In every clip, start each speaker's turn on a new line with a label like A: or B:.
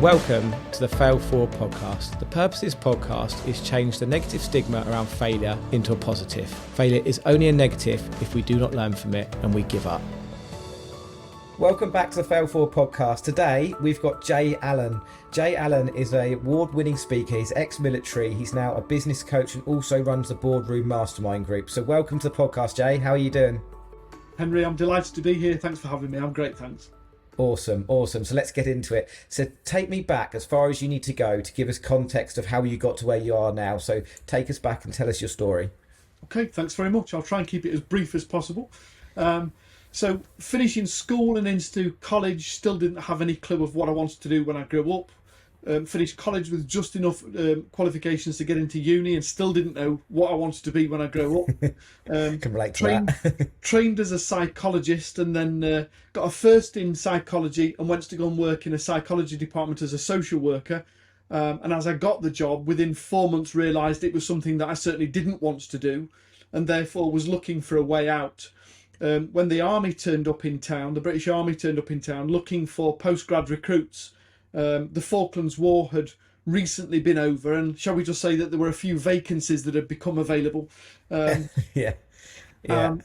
A: Welcome to the Fail Forward podcast. The purpose of this podcast is change the negative stigma around failure into a positive. Failure is only a negative if we do not learn from it and we give up. Welcome back to the Fail Forward podcast. Today we've got Jay Allen. Jay Allen is an award-winning speaker. He's ex-military. He's now a business coach and also runs the Boardroom Mastermind group. So welcome to the podcast, Jay. How are you doing?
B: Henry, I'm delighted to be here. Thanks for having me. I'm great, thanks.
A: Awesome. So let's get into it. So take me back as far as you need to go to give us context of how you got to where you are now. So take us back and tell us your story.
B: Okay, thanks very much. I'll try and keep it as brief as possible. So finishing school and into college, still didn't have any clue of what I wanted to do when I grew up. Finished college with just enough qualifications to get into uni and still didn't know what I wanted to be when I grew up.
A: Can relate to that.
B: Trained as a psychologist and then got a first in psychology and went to go and work in a psychology department as a social worker. And as I got the job, within 4 months realised it was something that I certainly didn't want to do and therefore was looking for a way out. When the army turned up in town, the British Army turned up in town looking for postgrad recruits. The Falklands War had recently been over, and shall we just say that there were a few vacancies that had become available.
A: Yeah.
B: And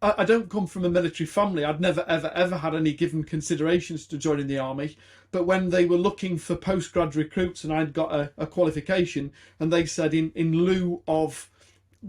B: I don't come from a military family. I'd never, ever had any given considerations to joining the army. But when they were looking for postgrad recruits and I'd got a qualification, and they said in lieu of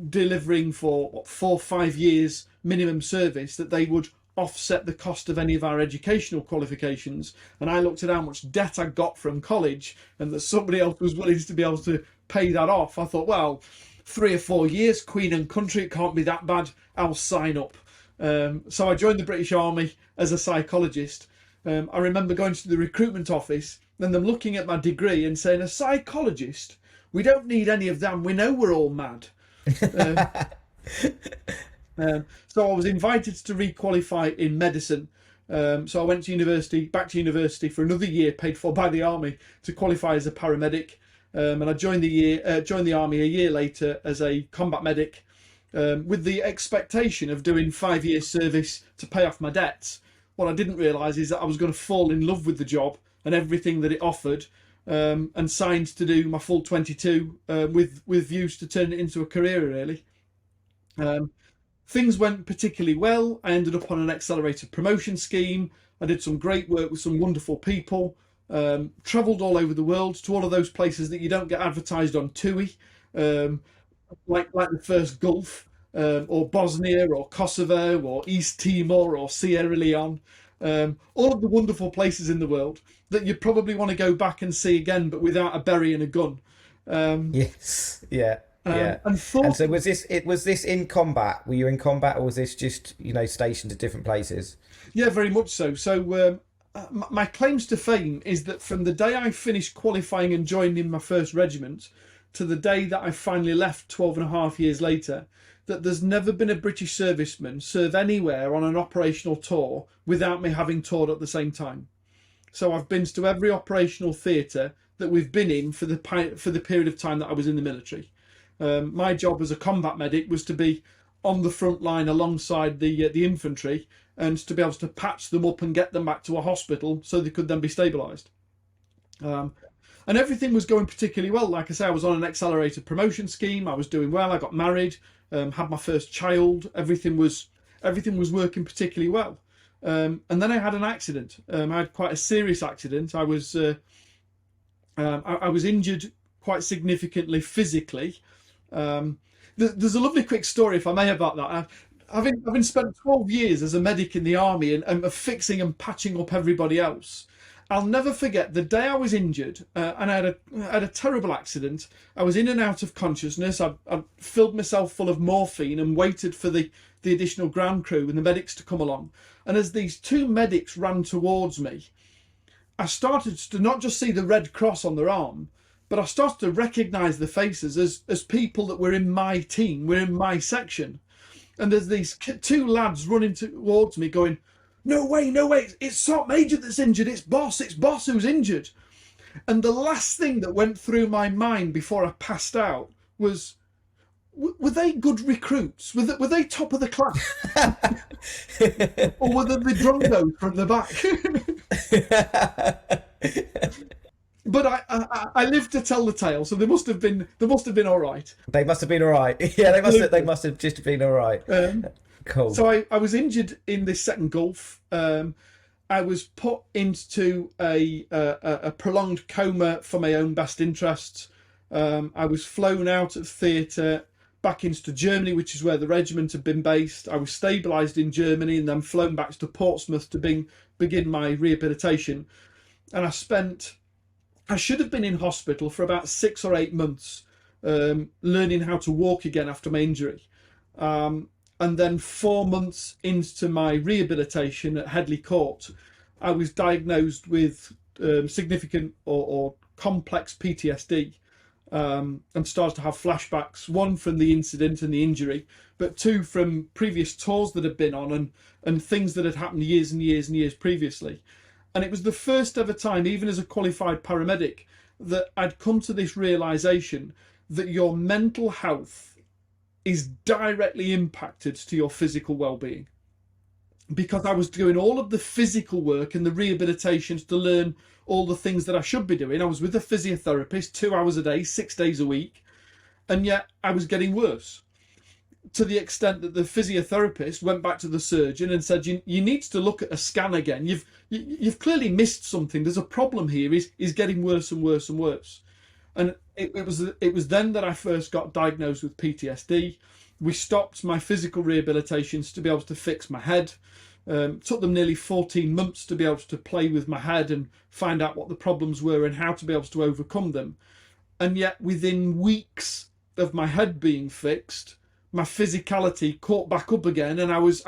B: delivering for 4 or 5 years minimum service, that they would offset the cost of any of our educational qualifications. And I looked at how much debt I got from college and that somebody else was willing to be able to pay that off. I thought, well, 3 or 4 years, Queen and country, it can't be that bad. I'll sign up. So I joined the British Army as a psychologist. I remember going to the recruitment office and them looking at my degree and saying, a psychologist? We don't need any of them. We know we're all mad. So I was invited to requalify in medicine. So I went to back to university for another year, paid for by the army, to qualify as a paramedic. And I joined the army a year later as a combat medic, with the expectation of doing 5 years service to pay off my debts. What I didn't realise is that I was going to fall in love with the job and everything that it offered, and signed to do my full 22 with views to turn it into a career, really. Things went particularly well. I ended up on an accelerated promotion scheme. I did some great work with some wonderful people, travelled all over the world to all of those places that you don't get advertised on TUI, like the first Gulf, or Bosnia or Kosovo or East Timor or Sierra Leone. All of the wonderful places in the world that you probably want to go back and see again, but without a berry and a gun.
A: Yes. Yeah. Yeah.
B: And
A: so was this in combat? Were you in combat, or was this just, stationed at different places?
B: Yeah, very much so. So my claims to fame is that from the day I finished qualifying and joining my first regiment to the day that I finally left 12 and a half years later, that there's never been a British serviceman serve anywhere on an operational tour without me having toured at the same time. So I've been to every operational theatre that we've been in for the period of time that I was in the military. My job as a combat medic was to be on the front line alongside the infantry and to be able to patch them up and get them back to a hospital so they could then be stabilised. And everything was going particularly well. Like I say, I was on an accelerated promotion scheme. I was doing well. I got married, had my first child. Everything was working particularly well. And then I had an accident. I had quite a serious accident. I was injured quite significantly physically. There's a lovely quick story, if I may, about that. Having spent 12 years as a medic in the army and fixing and patching up everybody else, I'll never forget the day I was injured, and I had a terrible accident. I was in and out of consciousness. I filled myself full of morphine and waited for the additional ground crew and the medics to come along. And as these 2 medics ran towards me, I started to not just see the red cross on their arm, but I started to recognise the faces as people that were in my team, were in my section. And there's these 2 lads running towards me going, no way, it's Sergeant Major that's injured, it's Boss who's injured. And the last thing that went through my mind before I passed out was, were they good recruits? Were they top of the class? Or were they the drungos from the back? I lived to tell the tale, so they must have been all right.
C: They must have been all right. Yeah, they must have just been all right. Cool.
B: So I was injured in this second Gulf. I was put into a prolonged coma for my own best interests. I was flown out of theatre back into Germany, which is where the regiment had been based. I was stabilised in Germany and then flown back to Portsmouth to begin my rehabilitation. And I should have been in hospital for about 6 or 8 months, learning how to walk again after my injury. And then 4 months into my rehabilitation at Headley Court, I was diagnosed with significant or complex PTSD, and started to have flashbacks, one from the incident and the injury, but two from previous tours that I'd been on and things that had happened years and years and years previously. And it was the first ever time, even as a qualified paramedic, that I'd come to this realization that your mental health is directly impacted to your physical well-being. Because I was doing all of the physical work and the rehabilitations to learn all the things that I should be doing. I was with a physiotherapist 2 hours a day, 6 days a week, and yet I was getting worse. To the extent that the physiotherapist went back to the surgeon and said, you need to look at a scan again. You've clearly missed something. There's a problem here. Is getting worse and worse and worse. And it was then that I first got diagnosed with PTSD. We stopped my physical rehabilitations to be able to fix my head. Took them nearly 14 months to be able to play with my head and find out what the problems were and how to be able to overcome them. And yet within weeks of my head being fixed, my physicality caught back up again, and I was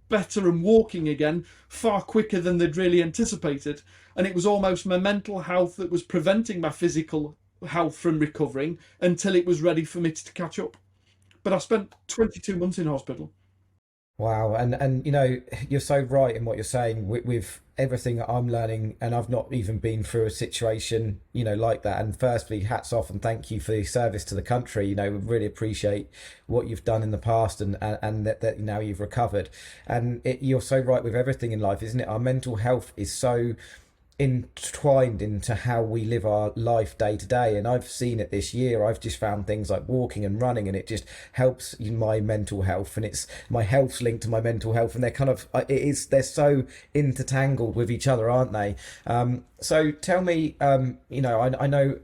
B: better and walking again far quicker than they'd really anticipated. And it was almost my mental health that was preventing my physical health from recovering until it was ready for me to catch up. But I spent 22 months in hospital.
C: Wow. And you know, you're so right in what you're saying with everything that I'm learning, and I've not even been through a situation, you know, like that. And firstly, hats off and thank you for your service to the country. You know, we really appreciate what you've done in the past and that now you've recovered. And you're so right with everything in life, isn't it? Our mental health is so entwined into how we live our life day to day, and I've seen it this year. I've just found things like walking and running, and it just helps my mental health, and it's my health's linked to my mental health, and they're so intertangled with each other, aren't they? So tell me, you know, I know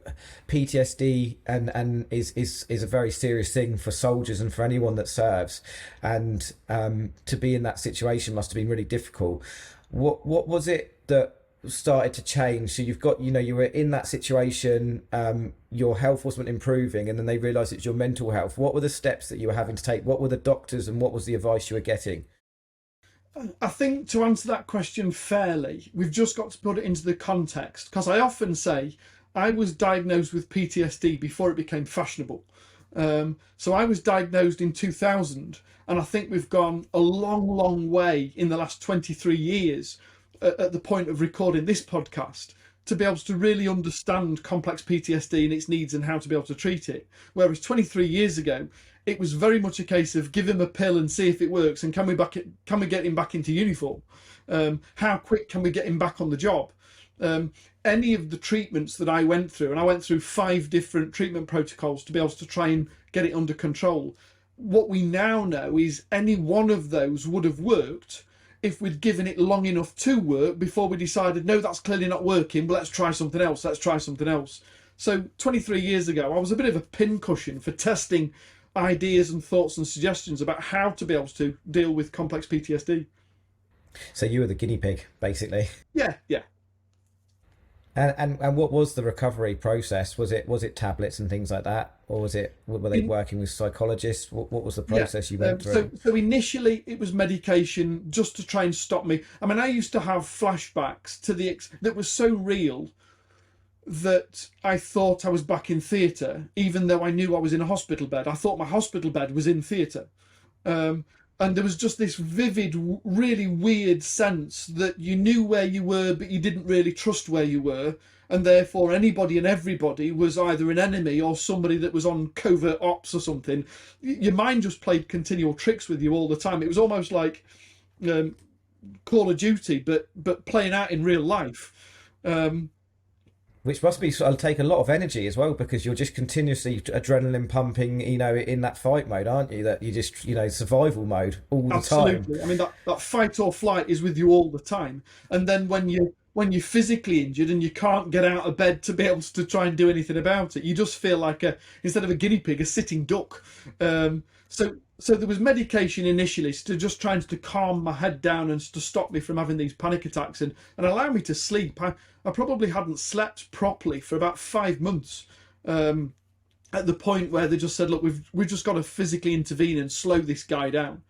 C: PTSD and is a very serious thing for soldiers and for anyone that serves, and to be in that situation must have been really difficult. What was it that started to change? So you've got, you know, you were in that situation, your health wasn't improving, and then they realized it's your mental health. What were the steps that you were having to take? What were the doctors and what was the advice you were getting?
B: I think to answer that question fairly, we've just got to put it into the context, because I often say I was diagnosed with PTSD before it became fashionable. So I was diagnosed in 2000, and I think we've gone a long way in the last 23 years at the point of recording this podcast to be able to really understand complex PTSD and its needs and how to be able to treat it. Whereas 23 years ago, it was very much a case of give him a pill and see if it works, and can we get him back into uniform? How quick can we get him back on the job? Any of the treatments that I went through, and I went through 5 different treatment protocols to be able to try and get it under control. What we now know is any one of those would have worked if we'd given it long enough to work before we decided, no, that's clearly not working, but let's try something else. So 23 years ago, I was a bit of a pincushion for testing ideas and thoughts and suggestions about how to be able to deal with complex PTSD.
C: So you were the guinea pig, basically.
B: Yeah.
C: And what was the recovery process? Was it tablets and things like that, or were they working with psychologists? What was the process you went through?
B: So initially it was medication just to try and stop me. I mean, I used to have flashbacks that was so real that I thought I was back in theatre, even though I knew I was in a hospital bed. I thought my hospital bed was in theatre. And there was just this vivid, really weird sense that you knew where you were, but you didn't really trust where you were. And therefore anybody and everybody was either an enemy or somebody that was on covert ops or something. Your mind just played continual tricks with you all the time. It was almost like Call of Duty, but playing out in real life.
C: Which must be sort of take a lot of energy as well, because you're just continuously adrenaline pumping, in that fight mode, aren't you? That you just, survival mode all the time.
B: Absolutely. I mean, that fight or flight is with you all the time. And then when you're physically injured and you can't get out of bed to be able to try and do anything about it, you just feel like instead of a guinea pig, a sitting duck. So there was medication initially to just trying to calm my head down and to stop me from having these panic attacks and allow me to sleep. I probably hadn't slept properly for about 5 months, at the point where they just said, look, we've just got to physically intervene and slow this guy down.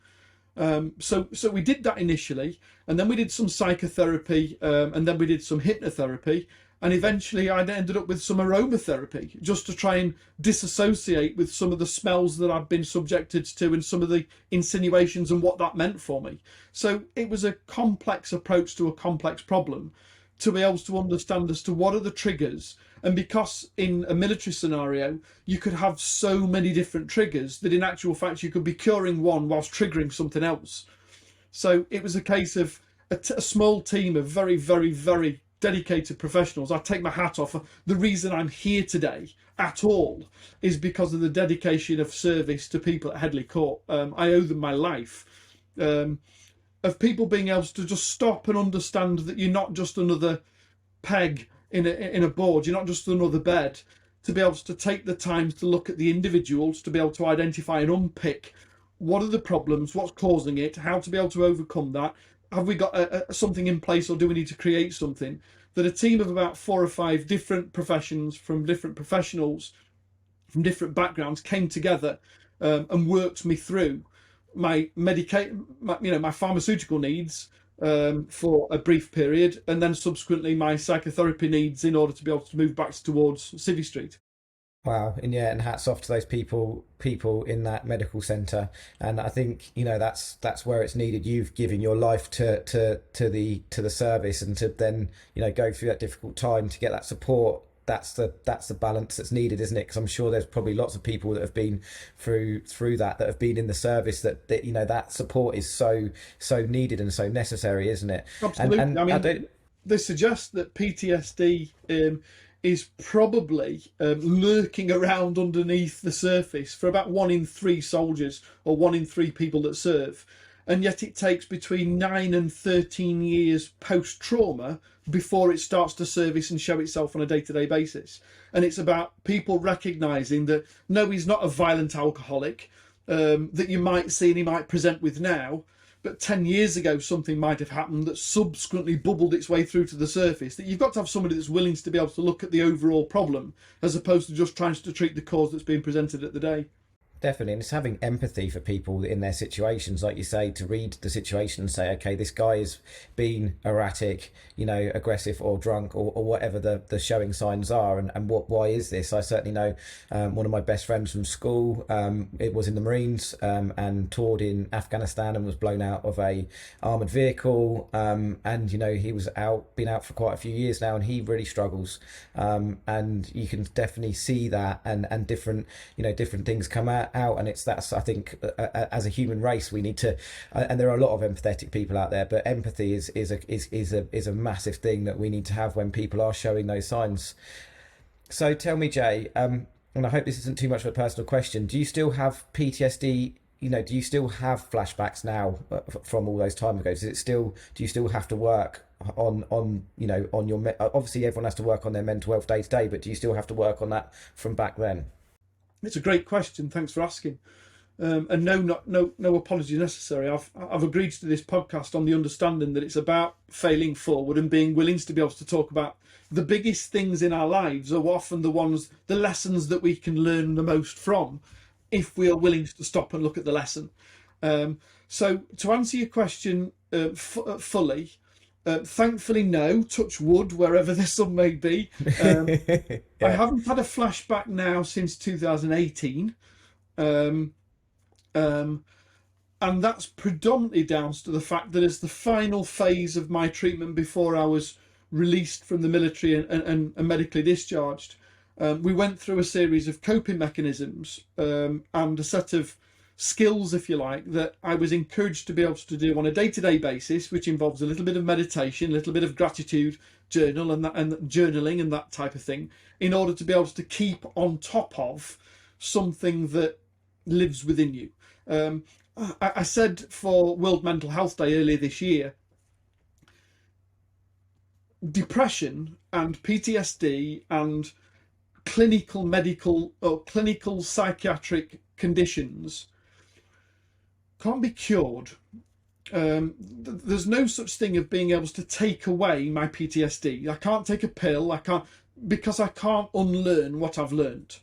B: So we did that initially, and then we did some psychotherapy, and then we did some hypnotherapy, and eventually I ended up with some aromatherapy just to try and disassociate with some of the smells that I've been subjected to and some of the insinuations and what that meant for me. So it was a complex approach to a complex problem to be able to understand as to what are the triggers. And because in a military scenario, you could have so many different triggers that in actual fact, you could be curing one whilst triggering something else. So it was a case of a small team of very, very, very dedicated professionals. I take my hat off. The reason I'm here today at all is because of the dedication of service to people at Headley Court. I owe them my life. Of people being able to just stop and understand that you're not just another peg in a board, you're not just another bed, to be able to take the time to look at the individuals, to be able to identify and unpick what are the problems, what's causing it, how to be able to overcome that. Have we got something in place, or do we need to create something? That a team of about 4 or 5 different professions from different professionals from different backgrounds came together and worked me through my my pharmaceutical needs for a brief period, and then subsequently my psychotherapy needs in order to be able to move back towards Civvy Street.
C: Wow, and hats off to those people in that medical centre. And I think that's where it's needed. You've given your life to the service, and to then go through that difficult time to get that support. That's the balance that's needed, isn't it? Because I'm sure there's probably lots of people that have been through that have been in the service that that support is so needed and so necessary, isn't it?
B: Absolutely. And I mean, they suggest that PTSD is probably lurking around underneath the surface for about 1 in 3 soldiers, or 1 in 3 people that serve. And yet it takes between 9 and 13 years post-trauma before it starts to surface and show itself on a day-to-day basis. And it's about people recognising that, no, he's not a violent alcoholic that you might see and he might present with now, but 10 years ago something might have happened that subsequently bubbled its way through to the surface. That you've got to have somebody that's willing to be able to look at the overall problem, as opposed to just trying to treat the cause that's being presented at the day.
C: Definitely, and it's having empathy for people in their situations, like you say, to read the situation and say, okay, this guy has been erratic, aggressive or drunk, or whatever the showing signs are, and why is this? I certainly know one of my best friends from school, it was in the Marines, and toured in Afghanistan and was blown out of a armoured vehicle, and he was been out for quite a few years now, and he really struggles, and you can definitely see that, and different things come out, and that's I think as a human race we need to, and there are a lot of empathetic people out there, but empathy is a massive thing that we need to have when people are showing those signs. So tell me, Jay, and I hope this isn't too much of a personal question, do you still have PTSD? Do you still have flashbacks now from all those time ago? Do you still have to work on your obviously everyone has to work on their mental health day to day, but do you still have to work on that from back then?
B: It's a great question. Thanks for asking. And no apology necessary. I've agreed to this podcast on the understanding that it's about failing forward and being willing to be able to talk about the biggest things in our lives are often the lessons that we can learn the most from, if we are willing to stop and look at the lesson. So to answer your question fully, thankfully, no, touch wood, wherever the sun may be. Yeah. I haven't had a flashback now since 2018. And that's predominantly down to the fact that as the final phase of my treatment before I was released from the military and medically discharged, we went through a series of coping mechanisms and a set of skills, if you like, that I was encouraged to be able to do on a day-to-day basis, which involves a little bit of meditation, a little bit of gratitude, journal and journaling and that type of thing, in order to be able to keep on top of something that lives within you. I said for World Mental Health Day earlier this year, depression and PTSD and clinical medical or clinical psychiatric conditions can't be cured. There's no such thing of being able to take away my PTSD. I can't take a pill. Because I can't unlearn what I've learned.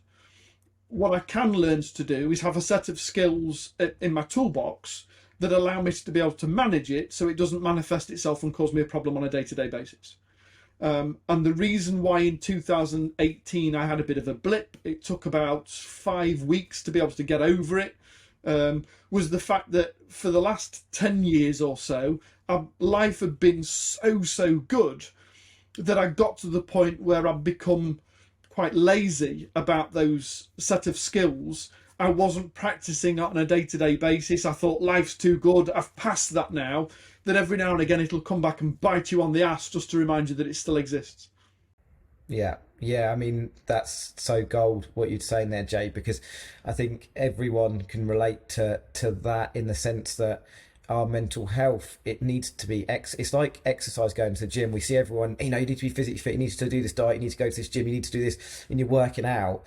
B: What I can learn to do is have a set of skills in my toolbox that allow me to be able to manage it so it doesn't manifest itself and cause me a problem on a day-to-day basis. And the reason why in 2018 I had a bit of a blip, it took about 5 weeks to be able to get over it, was the fact that for the last 10 years or so, life had been so good that I got to the point where I'd become quite lazy about those set of skills. I wasn't practicing on a day-to-day basis. I thought life's too good. I've passed that now, that every now and again it'll come back and bite you on the ass just to remind you that it still exists.
C: Yeah. I mean, that's so gold what you're saying there, Jay, because I think everyone can relate to that, in the sense that our mental health, it needs to be it's like exercise, going to the gym. We see everyone, you need to be physically fit, you need to do this diet, you need to go to this gym, you need to do this, and you're working out.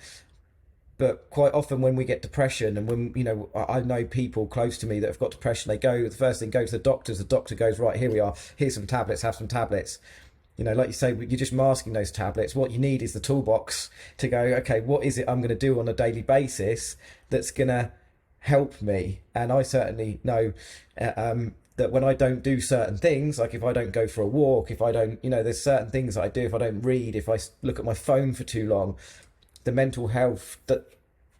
C: But quite often when we get depression, and when, I know people close to me that have got depression, the first thing, go to the doctors. The doctor goes, right, here we are, here's some tablets, have some tablets. Like you say, you're just masking those tablets. What you need is the toolbox to go, okay, what is it I'm going to do on a daily basis that's going to help me? And I certainly know that when I don't do certain things, like if I don't go for a walk, if I don't, there's certain things that I do, if I don't read, if I look at my phone for too long, the mental health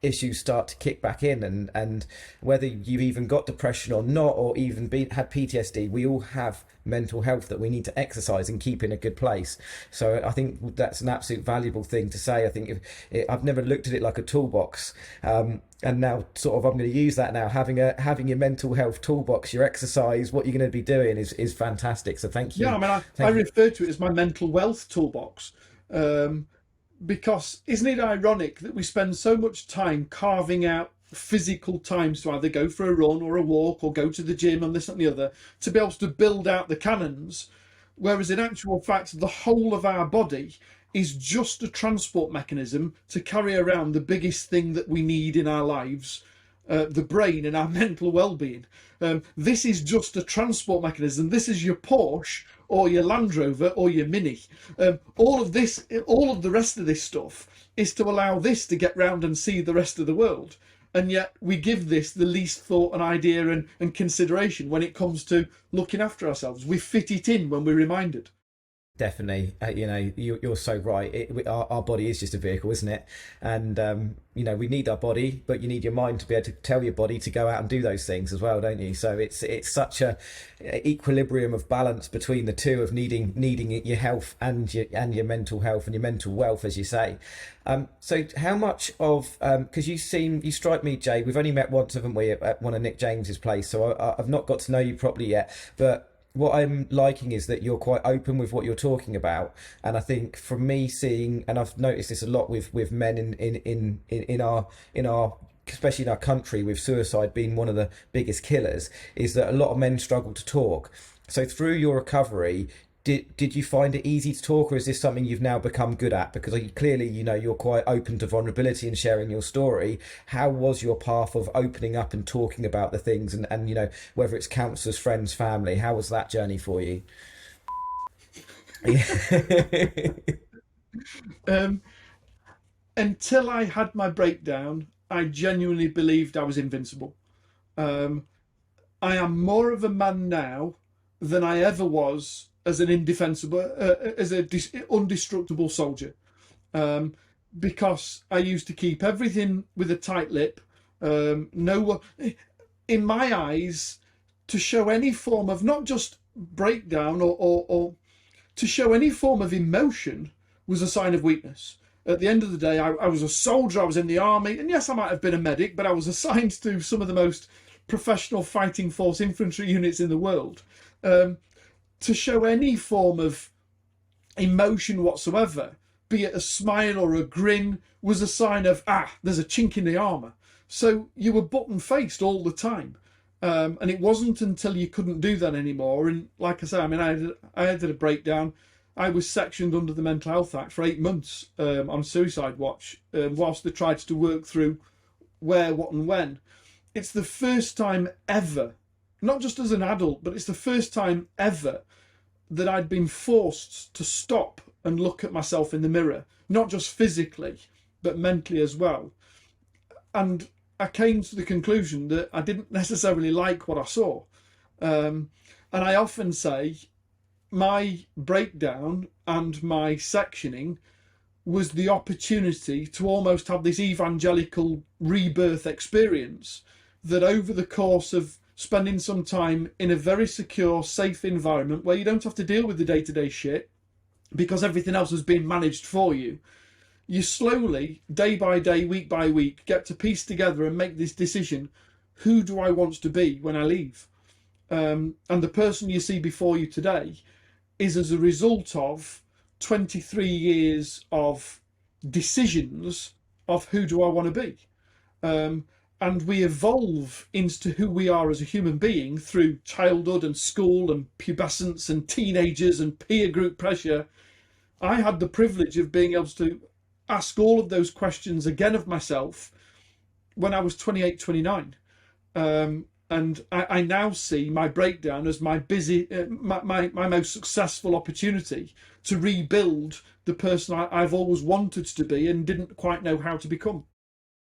C: issues start to kick back in. And whether you've even got depression or not, or even had PTSD, we all have mental health that we need to exercise and keep in a good place. So I think that's an absolute valuable thing to say. I think I've never looked at it like a toolbox, and now sort of I'm going to use that now. Having your mental health toolbox, your exercise, what you're going to be doing is fantastic. So thank you.
B: Yeah, I mean, I refer to it as my mental wealth toolbox. Because isn't it ironic that we spend so much time carving out physical times to either go for a run or a walk or go to the gym and this and the other, to be able to build out the cannons, whereas in actual fact the whole of our body is just a transport mechanism to carry around the biggest thing that we need in our lives, the brain and our mental well-being. This is just a transport mechanism. This is your Porsche or your Land Rover or your Mini. All of the rest of this stuff is to allow this to get round and see the rest of the world. And yet we give this the least thought and idea and consideration when it comes to looking after ourselves. We fit it in when we're reminded.
C: Definitely. You're so right. Our body is just a vehicle, isn't it? And we need our body, but you need your mind to be able to tell your body to go out and do those things as well, don't you? So it's such a equilibrium of balance between the two, of needing your health and your mental health and your mental wealth, as you say. So how much of, because you strike me, Jay, we've only met once, haven't we, at one of Nick James's place, so I've not got to know you properly yet, but what I'm liking is that you're quite open with what you're talking about. And I think from me seeing, and I've noticed this a lot with men in our especially in our country, with suicide being one of the biggest killers, is that a lot of men struggle to talk. So through your recovery, did you find it easy to talk, or is this something you've now become good at? Because clearly, you're quite open to vulnerability and sharing your story. How was your path of opening up and talking about the things, and whether it's counsellors, friends, family, how was that journey for you?
B: Until I had my breakdown, I genuinely believed I was invincible. I am more of a man now than I ever was as an undestructible soldier, because I used to keep everything with a tight lip. No one, in my eyes, to show any form of not just breakdown or to show any form of emotion was a sign of weakness. At the end of the day, I was a soldier, I was in the army, and yes, I might have been a medic, but I was assigned to some of the most professional fighting force infantry units in the world. To show any form of emotion whatsoever, be it a smile or a grin, was a sign of, there's a chink in the armour. So you were button-faced all the time. And it wasn't until you couldn't do that anymore. And like I say, I mean, I had a breakdown. I was sectioned under the Mental Health Act for 8 months on suicide watch, whilst they tried to work through where, what and when. It's the first time ever, not just as an adult, but it's the first time ever that I'd been forced to stop and look at myself in the mirror, not just physically, but mentally as well. And I came to the conclusion that I didn't necessarily like what I saw. And I often say my breakdown and my sectioning was the opportunity to almost have this evangelical rebirth experience, that over the course of spending some time in a very secure, safe environment where you don't have to deal with the day-to-day shit because everything else has been managed for you, you slowly, day by day, week by week, get to piece together and make this decision: who do I want to be when I leave? And the person you see before you today is as a result of 23 years of decisions of who do I want to be. And we evolve into who we are as a human being through childhood and school and pubescence and teenagers and peer group pressure. I had the privilege of being able to ask all of those questions again of myself when I was 28, 29. And I now see my breakdown as my most successful opportunity to rebuild the person I've always wanted to be and didn't quite know how to become.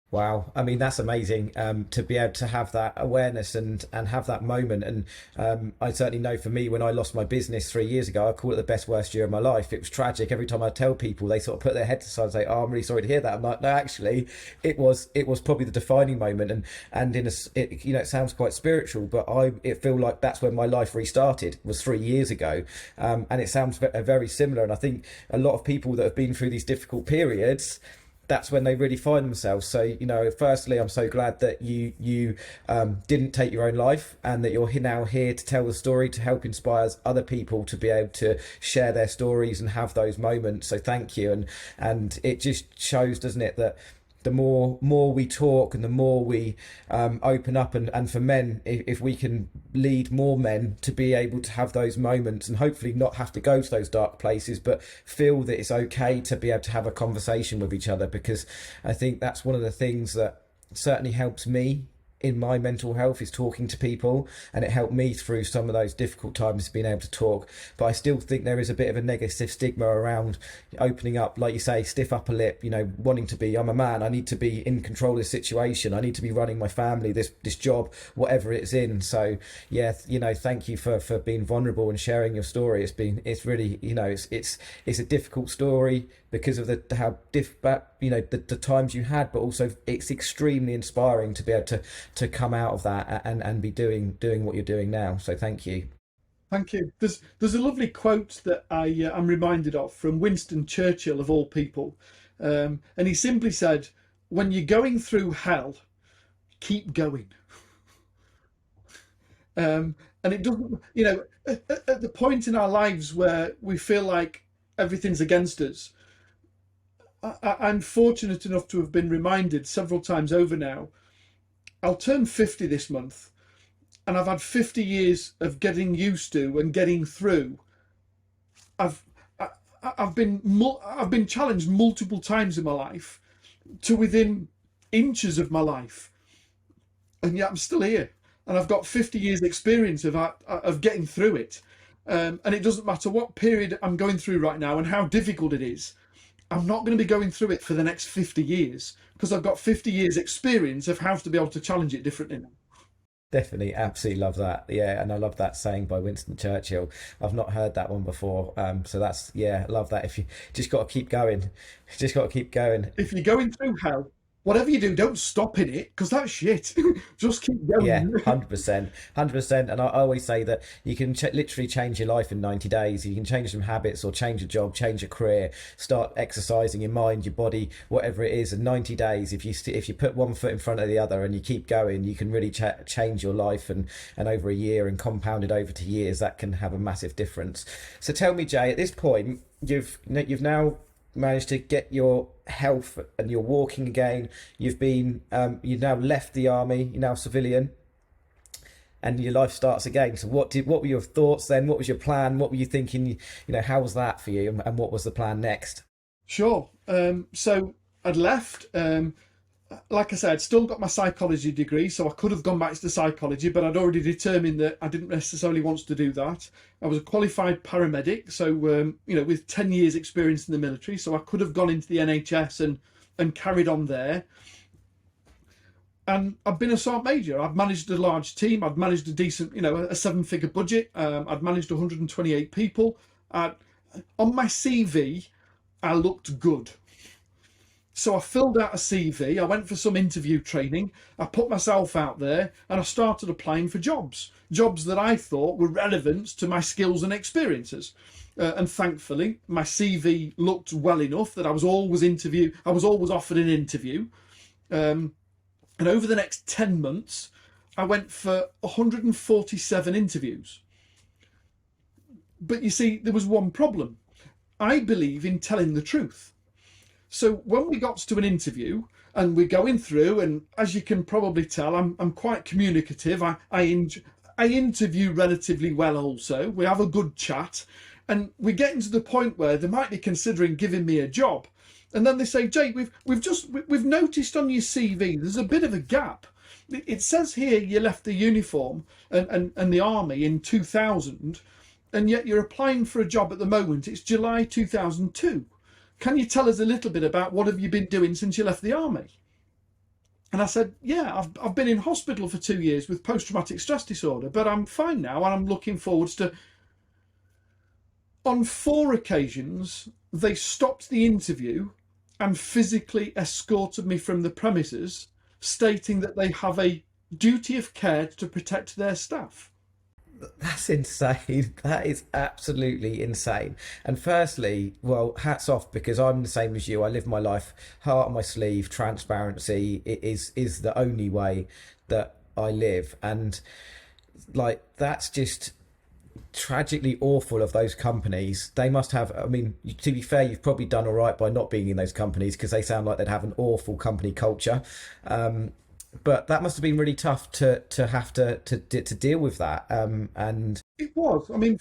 C: Wow. I mean, that's amazing to be able to have that awareness and have that moment. And I certainly know for me, when I lost my business 3 years ago, I call it the best, worst year of my life. It was tragic. Every time I tell people, they sort of put their heads aside and say, "Oh, I'm really sorry to hear that." I'm like, no, actually, it was probably the defining moment. And it sounds quite spiritual, but it feel like that's when my life restarted, was 3 years ago. And it sounds very similar. And I think a lot of people that have been through these difficult periods, that's when they really find themselves. So, firstly, I'm so glad that you didn't take your own life, and that you're now here to tell the story, to help inspire other people to be able to share their stories and have those moments. So thank you. And it just shows, doesn't it, that the more we talk and the more we open up, and for men, if we can lead more men to be able to have those moments and hopefully not have to go to those dark places, but feel that it's okay to be able to have a conversation with each other, because I think that's one of the things that certainly helps me in my mental health, is talking to people, and it helped me through some of those difficult times, being able to talk. But I still think there is a bit of a negative stigma around opening up, like you say, stiff upper lip, wanting to be, I'm a man, I need to be in control of the situation, I need to be running my family, this job, whatever it's in. So yeah, thank you for being vulnerable and sharing your story. It's really, it's a difficult story because of the times you had, but also it's extremely inspiring to be able to come out of that and be doing what you're doing now. So thank you.
B: Thank you. There's a lovely quote that I'm reminded of from Winston Churchill, of all people, and he simply said, "When you're going through hell, keep going." And it doesn't, at the point in our lives where we feel like everything's against us, I'm fortunate enough to have been reminded several times over now. I'll turn 50 this month, and I've had 50 years of getting used to and getting through. I've been challenged multiple times in my life to within inches of my life, and yet I'm still here, and I've got 50 years experience of getting through it. And it doesn't matter what period I'm going through right now and how difficult it is. I'm not going to be going through it for the next 50 years because I've got 50 years experience of how to be able to challenge it differently now.
C: Definitely, absolutely love that. Yeah, and I love that saying by Winston Churchill. I've not heard that one before. So that's, I love that. If you just got to keep going, just got to keep going.
B: If you're going through hell, whatever you do, don't stop in it, because that's shit. Just keep going.
C: Yeah, 100%. And I always say that you can literally change your life in 90 days. You can change some habits or change a job, change a career, start exercising your mind, your body, whatever it is. In 90 days, if you put one foot in front of the other and you keep going, you can really change your life, and over a year and compound it over to years, that can have a massive difference. So tell me, Jay, at this point, you've now managed to get your health and you're walking again. You've now left the army. You're now civilian, and your life starts again. So what were your thoughts then? What was your plan? What were you thinking? How was that for you, and what was the plan next?
B: Sure. So I'd left. Like I said, I'd still got my psychology degree, so I could have gone back to psychology, but I'd already determined that I didn't necessarily want to do that. I was a qualified paramedic, so with 10 years experience in the military, so I could have gone into the NHS and carried on there. And I've been a sergeant major. I've managed a large team. I've managed a decent, a 7-figure budget. I've managed 128 people. On my CV, I looked good. So I filled out a CV, I went for some interview training, I put myself out there, and I started applying for jobs that I thought were relevant to my skills and experiences. And thankfully, my CV looked well enough that I was always offered an interview. And over the next 10 months, I went for 147 interviews. But you see, there was one problem. I believe in telling the truth. So when we got to an interview and we're going through, and as you can probably tell, I'm quite communicative. I interview relatively well also. We have a good chat, and we're getting to the point where they might be considering giving me a job. And then they say, Jake, we've noticed on your CV there's a bit of a gap. It says here you left the uniform and the army in 2000, and yet you're applying for a job at the moment. It's July 2002. Can you tell us a little bit about what have you been doing since you left the army? And I said, yeah, I've been in hospital for 2 years with post-traumatic stress disorder, but I'm fine now and I'm looking forwards to... On 4 occasions, they stopped the interview and physically escorted me from the premises, stating that they have a duty of care to protect their staff.
C: That's insane. That is absolutely insane. And firstly, well, hats off, because I'm the same as you. I live my life heart on my sleeve. Transparency is the only way that I live, and that's just tragically awful of those companies. They must have, I mean, to be fair, you've probably done all right by not being in those companies, because they sound like they'd have an awful company culture. But that must have been really tough to have to deal with that. And
B: it was. I mean,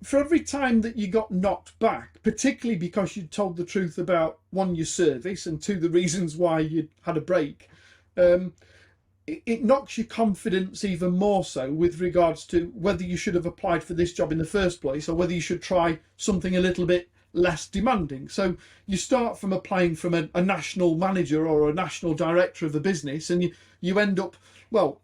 B: for every time that you got knocked back, particularly because you'd told the truth about, 1, your service, and 2, the reasons why you'd had a break, it knocks your confidence even more so with regards to whether you should have applied for this job in the first place, or whether you should try something a little bit less demanding. So you start from applying from a national manager or a national director of a business, and you end up, well,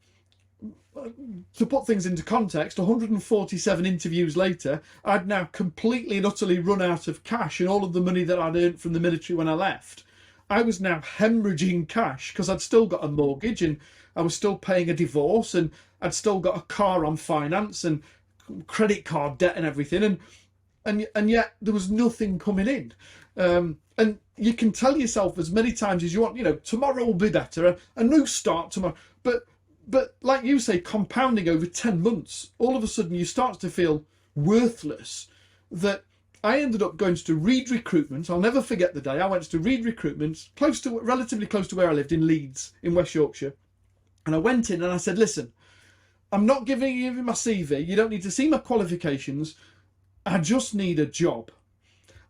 B: to put things into context, 147 interviews later, I'd now completely and utterly run out of cash, and all of the money that I'd earned from the military when I left, I was now hemorrhaging cash, because I'd still got a mortgage, and I was still paying a divorce, and I'd still got a car on finance and credit card debt and everything, and yet there was nothing coming in. And you can tell yourself as many times as you want, tomorrow will be better, a new start tomorrow. But like you say, compounding over 10 months, all of a sudden you start to feel worthless. That I ended up going to Reed Recruitment. I'll never forget the day I went to Reed Recruitment, relatively close to where I lived, in Leeds, in West Yorkshire. And I went in and I said, listen, I'm not giving you my CV. You don't need to see my qualifications. I just need a job.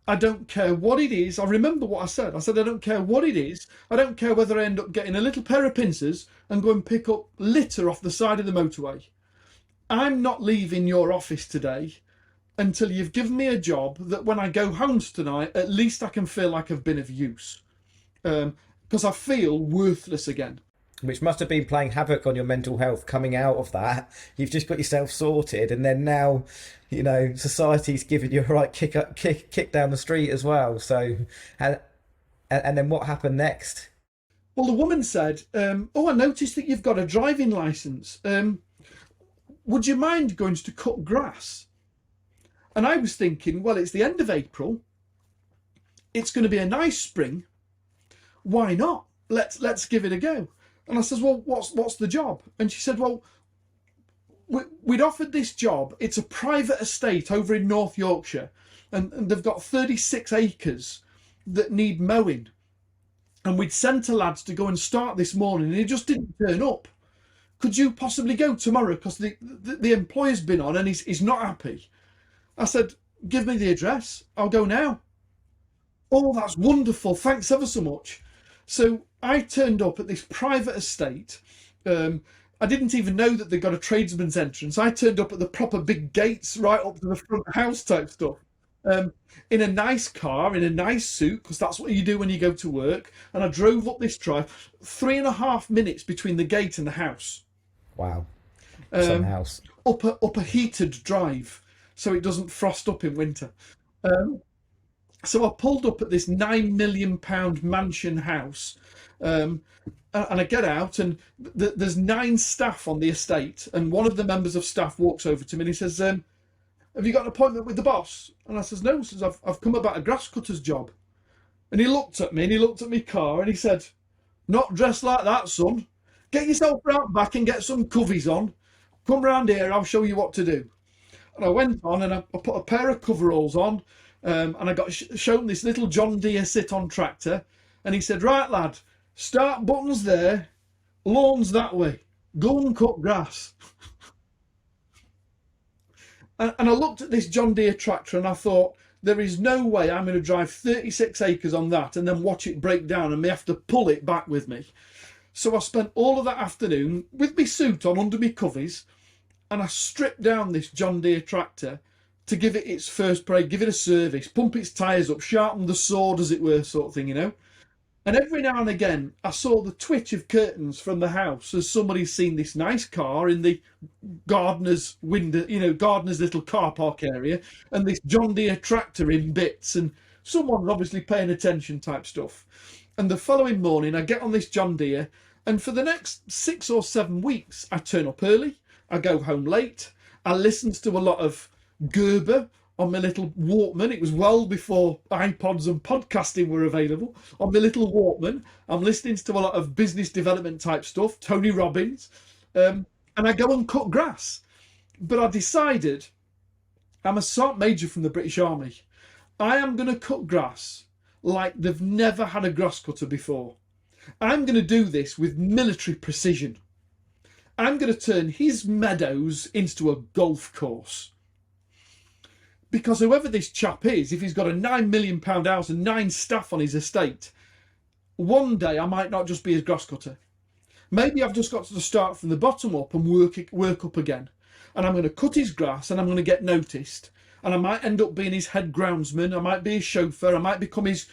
B: I don't care what it is. I remember what I said. I said, I don't care what it is. I don't care whether I end up getting a little pair of pincers and go and pick up litter off the side of the motorway. I'm not leaving your office today until you've given me a job that when I go home tonight, at least I can feel like I've been of use. Because I feel worthless again.
C: Which must have been playing havoc on your mental health coming out of that. You've just got yourself sorted, and then now, society's giving you a right kick down the street as well. So, and then what happened next?
B: Well, the woman said, I noticed that you've got a driving licence. Would you mind going to cut grass? And I was thinking, well, it's the end of April. It's going to be a nice spring. Why not? Let's give it a go. And I says, well, what's the job? And she said, well, we'd offered this job. It's a private estate over in North Yorkshire. and they've got 36 acres that need mowing. And we'd sent a lads to go and start this morning, and he just didn't turn up. Could you possibly go tomorrow? Because the employer's been on and he's not happy. I said, give me the address. I'll go now. Oh, that's wonderful. Thanks ever so much. So I turned up at this private estate. I didn't even know that they got a tradesman's entrance. I turned up at the proper big gates right up to the front house type stuff. In a nice car, in a nice suit, because that's what you do when you go to work. And I drove up this drive, 3.5 minutes between the gate and the house.
C: Wow. Some house.
B: Up a heated drive, so it doesn't frost up in winter. So I pulled up at this £9 million mansion house, and I get out, and there's 9 staff on the estate, and one of the members of staff walks over to me and he says, have you got an appointment with the boss? And I says, no. He says, I've come about a grass cutter's job. And he looked at me and he looked at my car and he said, not dressed like that, son. Get yourself out back and get some coveys on. Come round here, I'll show you what to do. And I went on and I put a pair of coveralls on, and I got shown this little John Deere sit-on tractor. And he said, right, lad, start buttons there, lawns that way. Go and cut grass. And I looked at this John Deere tractor and I thought, there is no way I'm going to drive 36 acres on that and then watch it break down and may have to pull it back with me. So I spent all of that afternoon with my suit on under my coveys, and I stripped down this John Deere tractor to give it its first break, give it a service, pump its tyres up, sharpen the sword, as it were, sort of thing, you know. And every now and again, I saw the twitch of curtains from the house as somebody's seen this nice car in the gardener's window, you know, gardener's little car park area, and this John Deere tractor in bits, and someone's obviously paying attention type stuff. And the following morning, I get on this John Deere, and for the next 6 or 7 weeks, I turn up early, I go home late, I listened to a lot of Gerber on my little Walkman. It was well before iPods and podcasting were available. On my little Walkman, I'm listening to a lot of business development type stuff, Tony Robbins, and I go and cut grass. But I decided, I'm a Sergeant Major from the British Army. I am going to cut grass like they've never had a grass cutter before. I'm going to do this with military precision. I'm going to turn his meadows into a golf course. Because whoever this chap is, if he's got a £9 million house and 9 staff on his estate, one day I might not just be his grass cutter. Maybe I've just got to start from the bottom up and work up again. And I'm going to cut his grass and I'm going to get noticed. And I might end up being his head groundsman. I might be his chauffeur. I might become his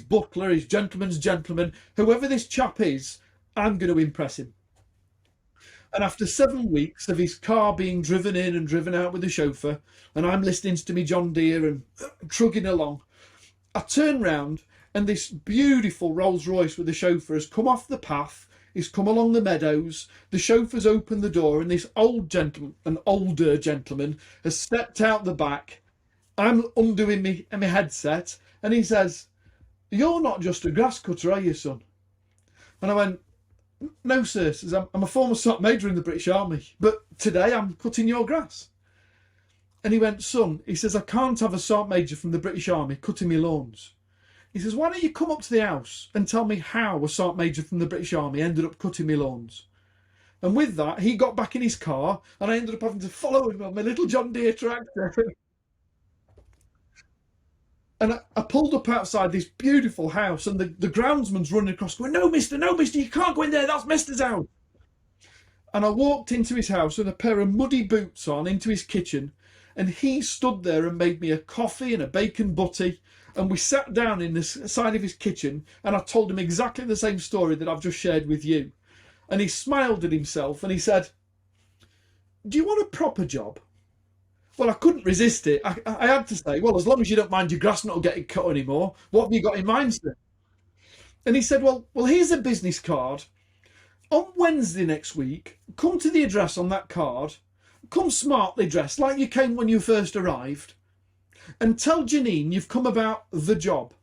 B: butler, his gentleman's gentleman. Whoever this chap is, I'm going to impress him. And after 7 weeks of his car being driven in and driven out with the chauffeur, and I'm listening to me John Deere and trugging along, I turn round and this beautiful Rolls Royce with the chauffeur has come off the path. He's come along the meadows. The chauffeur's opened the door and this older gentleman has stepped out the back. I'm undoing my headset and he says, "You're not just a grass cutter, are you, son?" And I went, "No, sir," says, I'm a former Sergeant Major in the British Army, but today I'm cutting your grass." And he went, "Son," he says, "I can't have a Sergeant Major from the British Army cutting me lawns." He says, "Why don't you come up to the house and tell me how a Sergeant Major from the British Army ended up cutting me lawns?" And with that, he got back in his car and I ended up having to follow him on my little John Deere tractor. And I pulled up outside this beautiful house and the groundsman's running across going, no, mister, you can't go in there, that's Mister's house." And I walked into his house with a pair of muddy boots on into his kitchen, and he stood there and made me a coffee and a bacon butty, and we sat down in the side of his kitchen and I told him exactly the same story that I've just shared with you. And he smiled at himself and he said, "Do you want a proper job?" Well, I couldn't resist it. I had to say, "Well, as long as you don't mind your grass not getting cut anymore, what have you got in mind, sir?" And he said, well, here's a business card. On Wednesday next week, come to the address on that card, come smartly dressed like you came when you first arrived, and tell Janine you've come about the job.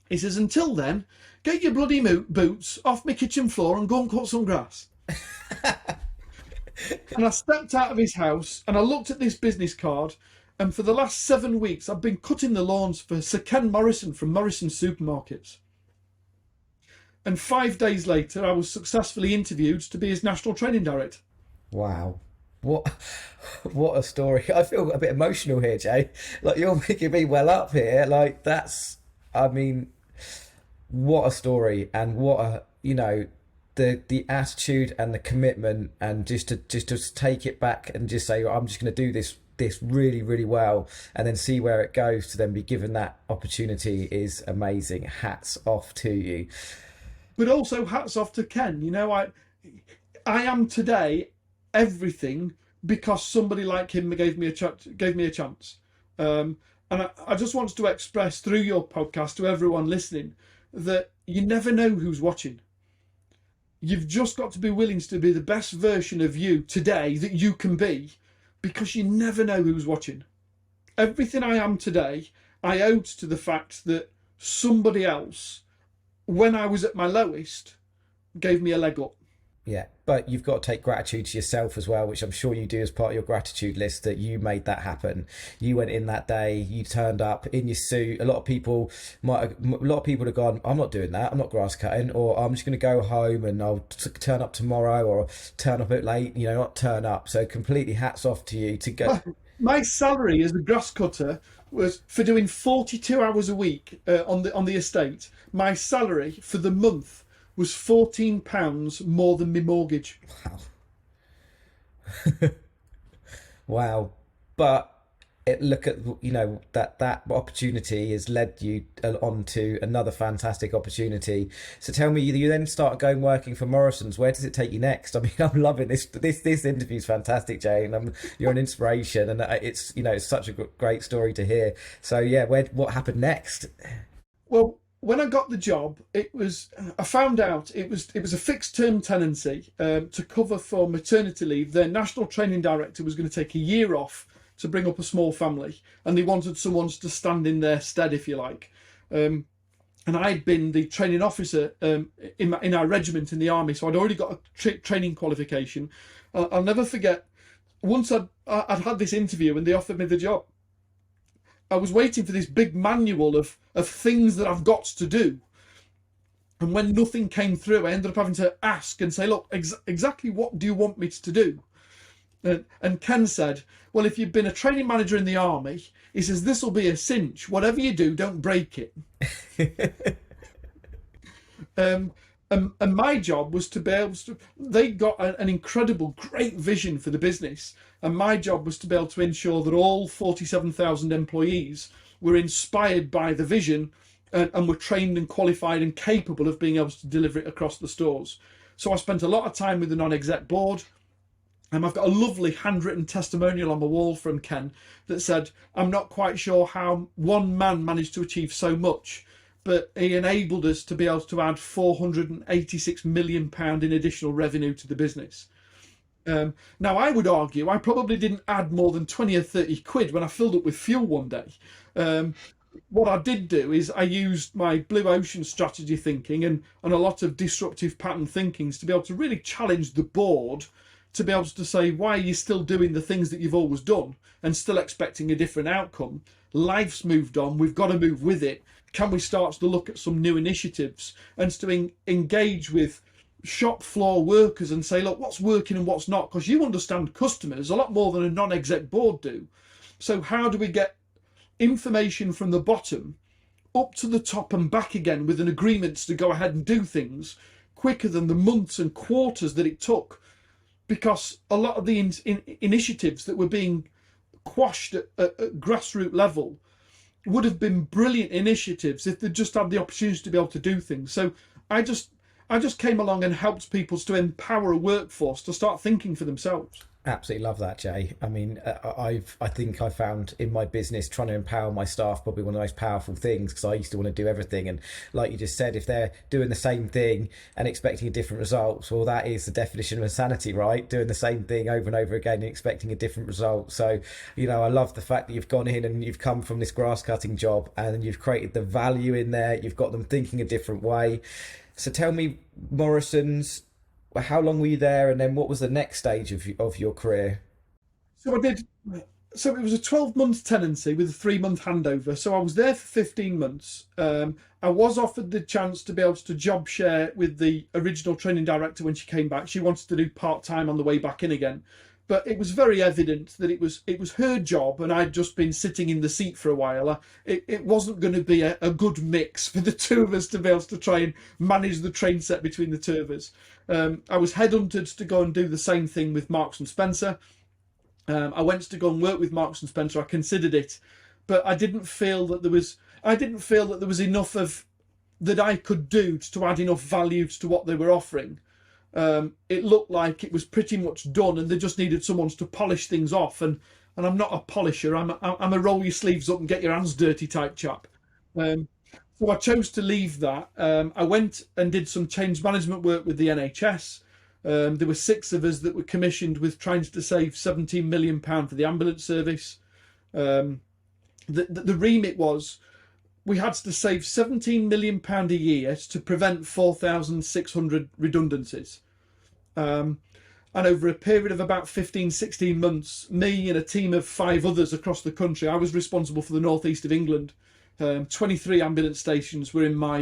B: He says, until then, get your bloody boots off my kitchen floor and go and cut some grass. And I stepped out of his house and I looked at this business card And for the last 7 weeks, I've been cutting the lawns for Sir Ken Morrison from Morrison Supermarkets. And 5 days later, I was successfully interviewed to be his national training director.
C: Wow. What a story. I feel a bit emotional here, Jay. Like, you're making me well up here. Like, that's, I mean, what a story, and what a, the attitude and the commitment, and just to take it back and just say, I'm just going to do this really, really well, and then see where it goes, to then be given that opportunity is amazing. Hats off to you.
B: But also hats off to Ken. I am today everything because somebody like him gave me a chance. And I just want to express through your podcast to everyone listening that you never know who's watching. You've just got to be willing to be the best version of you today that you can be, because you never know who's watching. Everything I am today, I owe to the fact that somebody else, when I was at my lowest, gave me a leg up.
C: Yeah, but you've got to take gratitude to yourself as well, which I'm sure you do as part of your gratitude list, that you made that happen. You went in that day, you turned up in your suit. A lot of people have gone, I'm not doing that, I'm not grass cutting, or I'm just going to go home and I'll turn up tomorrow, or turn up a bit late, not turn up. So completely hats off to you to go.
B: My salary as a grass cutter was, for doing 42 hours a week on the estate, my salary for the month was £14 more than my mortgage.
C: Wow. Wow. But look at, that opportunity has led you on to another fantastic opportunity. So tell me, you then start going working for Morrison's. Where does it take you next? I mean, I'm loving this interview is fantastic, Jay, and you're an inspiration, and it's it's such a great story to hear. So yeah, what happened next?
B: Well, when I got the job, I found out it was a fixed term tenancy to cover for maternity leave. Their national training director was going to take a year off to bring up a small family, and they wanted someone to stand in their stead, if you like. And I'd been the training officer in our regiment in the army, so I'd already got a training qualification. I'll never forget, once I'd had this interview and they offered me the job, I was waiting for this big manual of things that I've got to do. And when nothing came through, I ended up having to ask and say, look, exactly what do you want me to do? And Ken said, well, if you've been a training manager in the army, he says, this will be a cinch. Whatever you do, don't break it. And my job was to be able to, they got an incredible, great vision for the business. And my job was to be able to ensure that all 47,000 employees were inspired by the vision and were trained and qualified and capable of being able to deliver it across the stores. So I spent a lot of time with the non-exec board. And I've got a lovely handwritten testimonial on the wall from Ken that said, I'm not quite sure how one man managed to achieve so much, but he enabled us to be able to add £486 million in additional revenue to the business. Now, I would argue I probably didn't add more than 20 or 30 quid when I filled up with fuel one day. What I did do is I used my blue ocean strategy thinking and a lot of disruptive pattern thinkings to be able to really challenge the board, to be able to say, why are you still doing the things that you've always done and still expecting a different outcome? Life's moved on. We've got to move with it. Can we start to look at some new initiatives and to engage with shop floor workers and say, look, what's working and what's not? Because you understand customers a lot more than a non-exec board do. So how do we get information from the bottom up to the top and back again with an agreement to go ahead and do things quicker than the months and quarters that it took? Because a lot of the initiatives that were being quashed at grassroots level would have been brilliant initiatives if they just had the opportunity to be able to do things. So I just came along and helped people to empower a workforce to start thinking for themselves.
C: Absolutely love that, Jay. I mean, I think I found in my business trying to empower my staff probably one of the most powerful things, because I used to want to do everything. And like you just said, if they're doing the same thing and expecting a different result, well, that is the definition of insanity, right? Doing the same thing over and over again and expecting a different result. So, I love the fact that you've gone in and you've come from this grass cutting job and you've created the value in there. You've got them thinking a different way. So tell me, Morrison's, how long were you there, and then what was the next stage of your career?
B: So I did So it was a 12-month tenancy with a 3-month handover. So I was there for 15 months. I was offered the chance to be able to job share with the original training director when she came back. She wanted to do part-time on the way back in again. But it was very evident that it was her job, and I'd just been sitting in the seat for a while. It wasn't going to be a good mix for the two of us to be able to try and manage the train set between the two of us. I was headhunted to go and do the same thing with Marks and Spencer. I went to go and work with Marks and Spencer. I considered it, but I didn't feel that there was enough of that I could do to add enough value to what they were offering. It looked like it was pretty much done, and they just needed someone to polish things off. And I'm not a polisher. I'm a roll your sleeves up and get your hands dirty type chap. So I chose to leave that. I went and did some change management work with the NHS. There were 6 of us that were commissioned with trying to save £17 million for the ambulance service. The remit was we had to save £17 million a year to prevent 4,600 redundancies. And over a period of about 15, 16 months, me and a team of 5 others across the country, I was responsible for the northeast of England. 23 ambulance stations were in my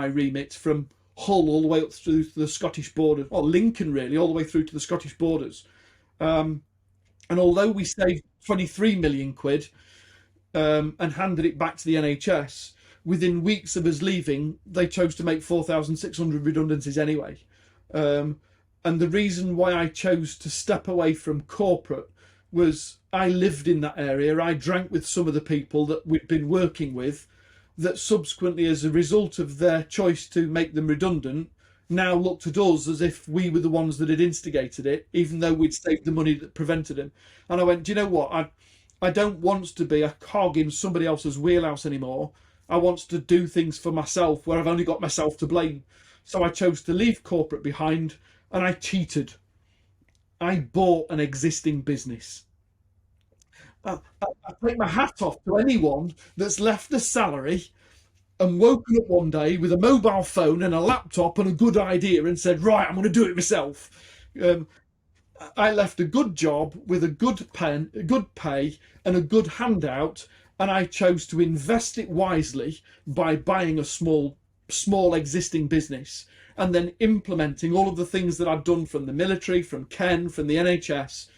B: remit, from Hull all the way up through to the Scottish border, or Lincoln really, all the way through to the Scottish borders. And although we saved 23 million quid and handed it back to the NHS, within weeks of us leaving, they chose to make 4,600 redundancies anyway. And the reason why I chose to step away from corporate was I lived in that area. I drank with some of the people that we'd been working with, that subsequently, as a result of their choice to make them redundant, now looked at us as if we were the ones that had instigated it, even though we'd saved the money that prevented him. And I went, do you know what? I don't want to be a cog in somebody else's wheelhouse anymore. I want to do things for myself where I've only got myself to blame. So I chose to leave corporate behind, and I cheated. I bought an existing business. I take my hat off to anyone that's left a salary and woken up one day with a mobile phone and a laptop and a good idea and said, right, I'm going to do it myself. I left a good job with a good pay and a good handout, and I chose to invest it wisely by buying a small existing business and then implementing all of the things that I'd done from the military, from Ken, from the NHS,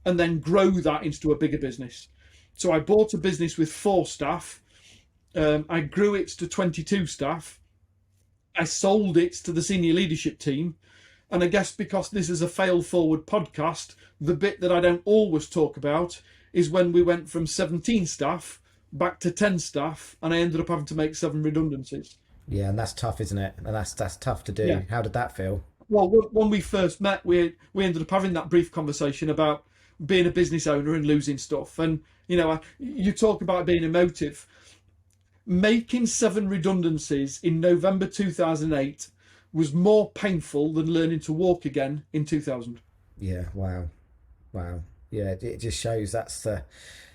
B: and then grow that into a bigger business. So I bought a business with 4 staff. I grew it to 22 staff. I sold it to the senior leadership team. And I guess because this is a fail forward podcast, the bit that I don't always talk about is when we went from 17 staff back to 10 staff, and I ended up having to make 7 redundancies.
C: Yeah, and that's tough, isn't it? And that's tough to do. Yeah. How did that feel?
B: Well, when we first met, we ended up having that brief conversation about being a business owner and losing stuff. And, you know, you talk about being emotive. Making 7 redundancies in November 2008 was more painful than learning to walk again in 2000.
C: Yeah, wow. Yeah, it just shows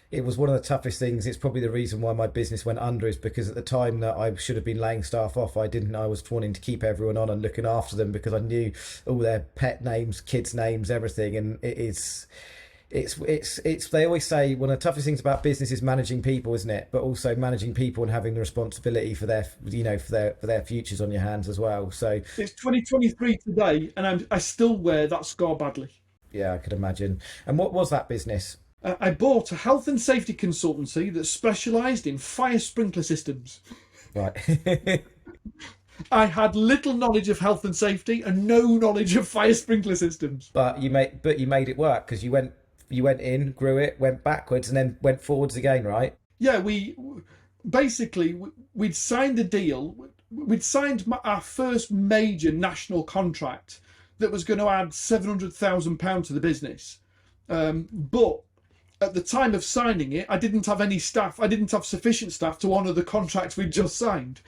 C: it was one of the toughest things. It's probably the reason why my business went under, is because at the time that I should have been laying staff off, I was wanting to keep everyone on and looking after them because I knew all their pet names, kids' names, everything. And it's they always say one of the toughest things about business is managing people, isn't it? But also managing people and having the responsibility for their futures on your hands as well. So
B: it's 2023 today, and I still wear that scar badly.
C: Yeah, I could imagine. And what was that business?
B: I bought a health and safety consultancy that specialised in fire sprinkler systems.
C: Right.
B: I had little knowledge of health and safety and no knowledge of fire sprinkler systems.
C: But you made it work, because you went in, grew it, went backwards, and then went forwards again, right?
B: Yeah, we'd signed a deal. We'd signed our first major national contract that was going to add £700,000 to the business. But at the time of signing it, I didn't have any staff. I didn't have sufficient staff to honour the contract we'd just signed.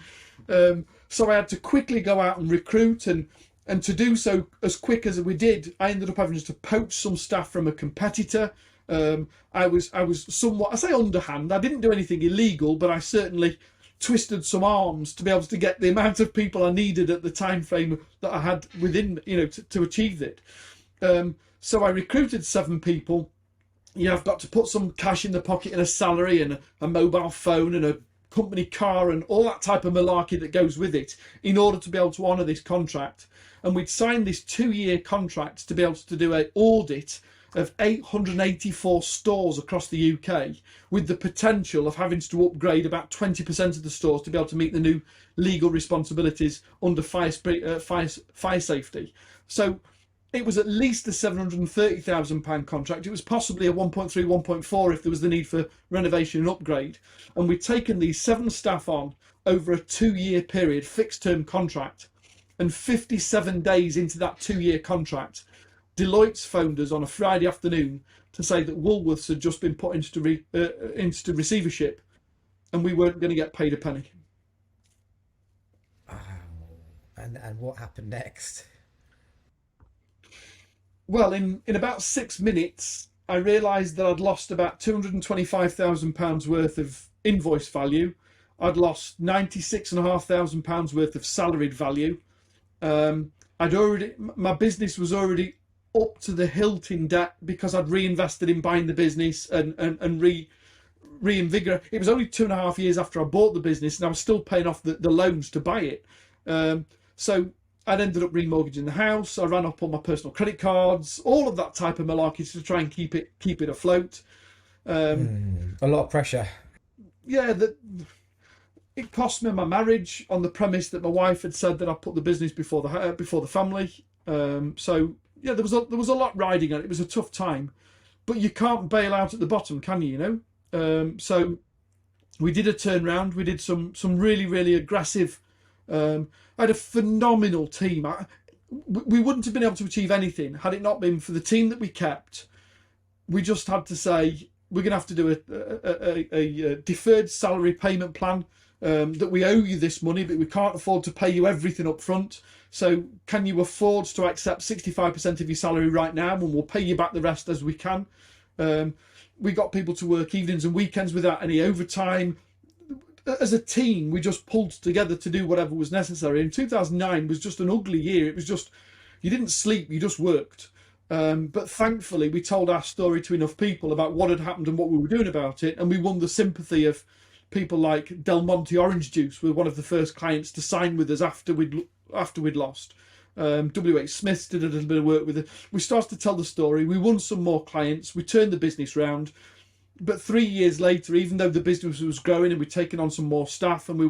B: So I had to quickly go out and recruit, and to do so as quick as we did, I ended up having to poach some staff from a competitor. I was somewhat, I say underhand, I didn't do anything illegal, but I certainly twisted some arms to be able to get the amount of people I needed at the time frame that I had within, to achieve it. So I recruited 7 people. I've got to put some cash in the pocket and a salary and a mobile phone and a company car and all that type of malarkey that goes with it in order to be able to honour this contract. And we'd signed this 2-year contract to be able to do an audit of 884 stores across the UK, with the potential of having to upgrade about 20% of the stores to be able to meet the new legal responsibilities under fire safety. So it was at least a £730,000 contract. It was possibly a 1.3, 1.4 if there was the need for renovation and upgrade. And we'd taken these 7 staff on over a 2-year period, fixed term contract. And 57 days into that 2-year contract, Deloitte's phoned us on a Friday afternoon to say that Woolworths had just been put into receivership, and we weren't going to get paid a penny.
C: Oh, and what happened next?
B: Well, in about 6 minutes, I realised that I'd lost about £225,000 worth of invoice value. I'd lost £96,500 worth of salaried value. My business was already up to the hilt in debt because I'd reinvested in buying the business and reinvigorate. It was only 2.5 years after I bought the business, and I was still paying off the loans to buy it. So I'd ended up remortgaging the house. I ran up all my personal credit cards, all of that type of malarkey to try and keep it afloat.
C: A lot of pressure.
B: Yeah, it cost me my marriage on the premise that my wife had said that I put the business before the family. So yeah, there was a lot riding on it. It was a tough time, but you can't bail out at the bottom, can you? So we did a turnaround. We did some really, really aggressive. I had a phenomenal team. We wouldn't have been able to achieve anything had it not been for the team that we kept. We just had to say we're going to have to do a deferred salary payment plan. That we owe you this money, but we can't afford to pay you everything up front. So can you afford to accept 65% of your salary right now, and we'll pay you back the rest as we can. We got people to work evenings and weekends without any overtime. As a team, we just pulled together to do whatever was necessary. And 2009 was just an ugly year. It was just, you didn't sleep, you just worked. But thankfully, we told our story to enough people about what had happened and what we were doing about it. And we won the sympathy of people like Del Monte Orange Juice were one of the first clients to sign with us after we'd lost. WH Smiths did a little bit of work with it. We started to tell the story. We won some more clients. We turned the business round. But 3 years later, even though the business was growing and we'd taken on some more staff and we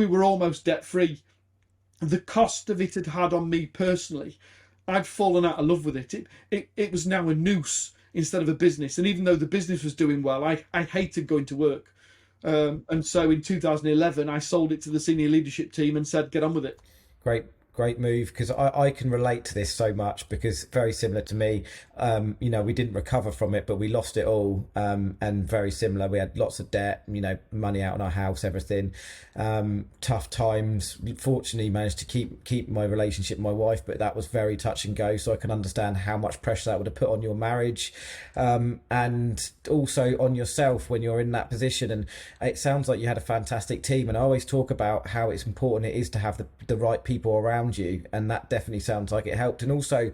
B: were almost debt free, the cost of it had on me personally, I'd fallen out of love with it. It was now a noose instead of a business. And even though the business was doing well, I hated going to work. And so in 2011, I sold it to the senior leadership team and said, get on with it.
C: Great move, because I can relate to this so much, because very similar to me, we didn't recover from it, but we lost it all, and very similar. We had lots of debt, money out on our house, everything, tough times. Fortunately, managed to keep my relationship with my wife, but that was very touch and go. So I can understand how much pressure that would have put on your marriage, and also on yourself when you're in that position. And it sounds like you had a fantastic team. And I always talk about how it's important it is to have the right people around you, and that definitely sounds like it helped. And also,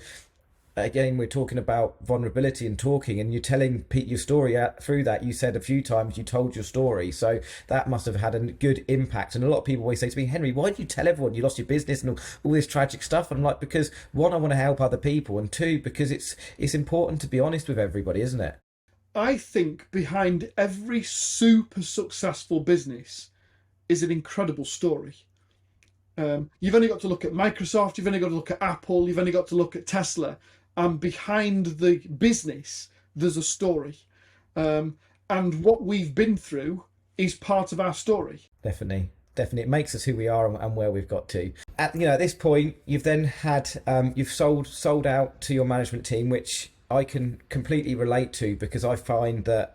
C: again, we're talking about vulnerability and talking, and you're telling your story out through that. You said a few times you told your story, so that must have had a good impact. And a lot of people always say to me, Henry, why did you tell everyone you lost your business and all this tragic stuff? And I'm like, because one, I want to help other people, and two, because it's important to be honest with everybody, isn't it?
B: I think behind every super successful business is an incredible story. You've only got to look at Microsoft, you've only got to look at Apple, you've only got to look at Tesla, and behind the business there's a story, and what we've been through is part of our story. Definitely,
C: it makes us who we are and where we've got to. At this point, you've then had you've sold out to your management team, which I can completely relate to, because I find that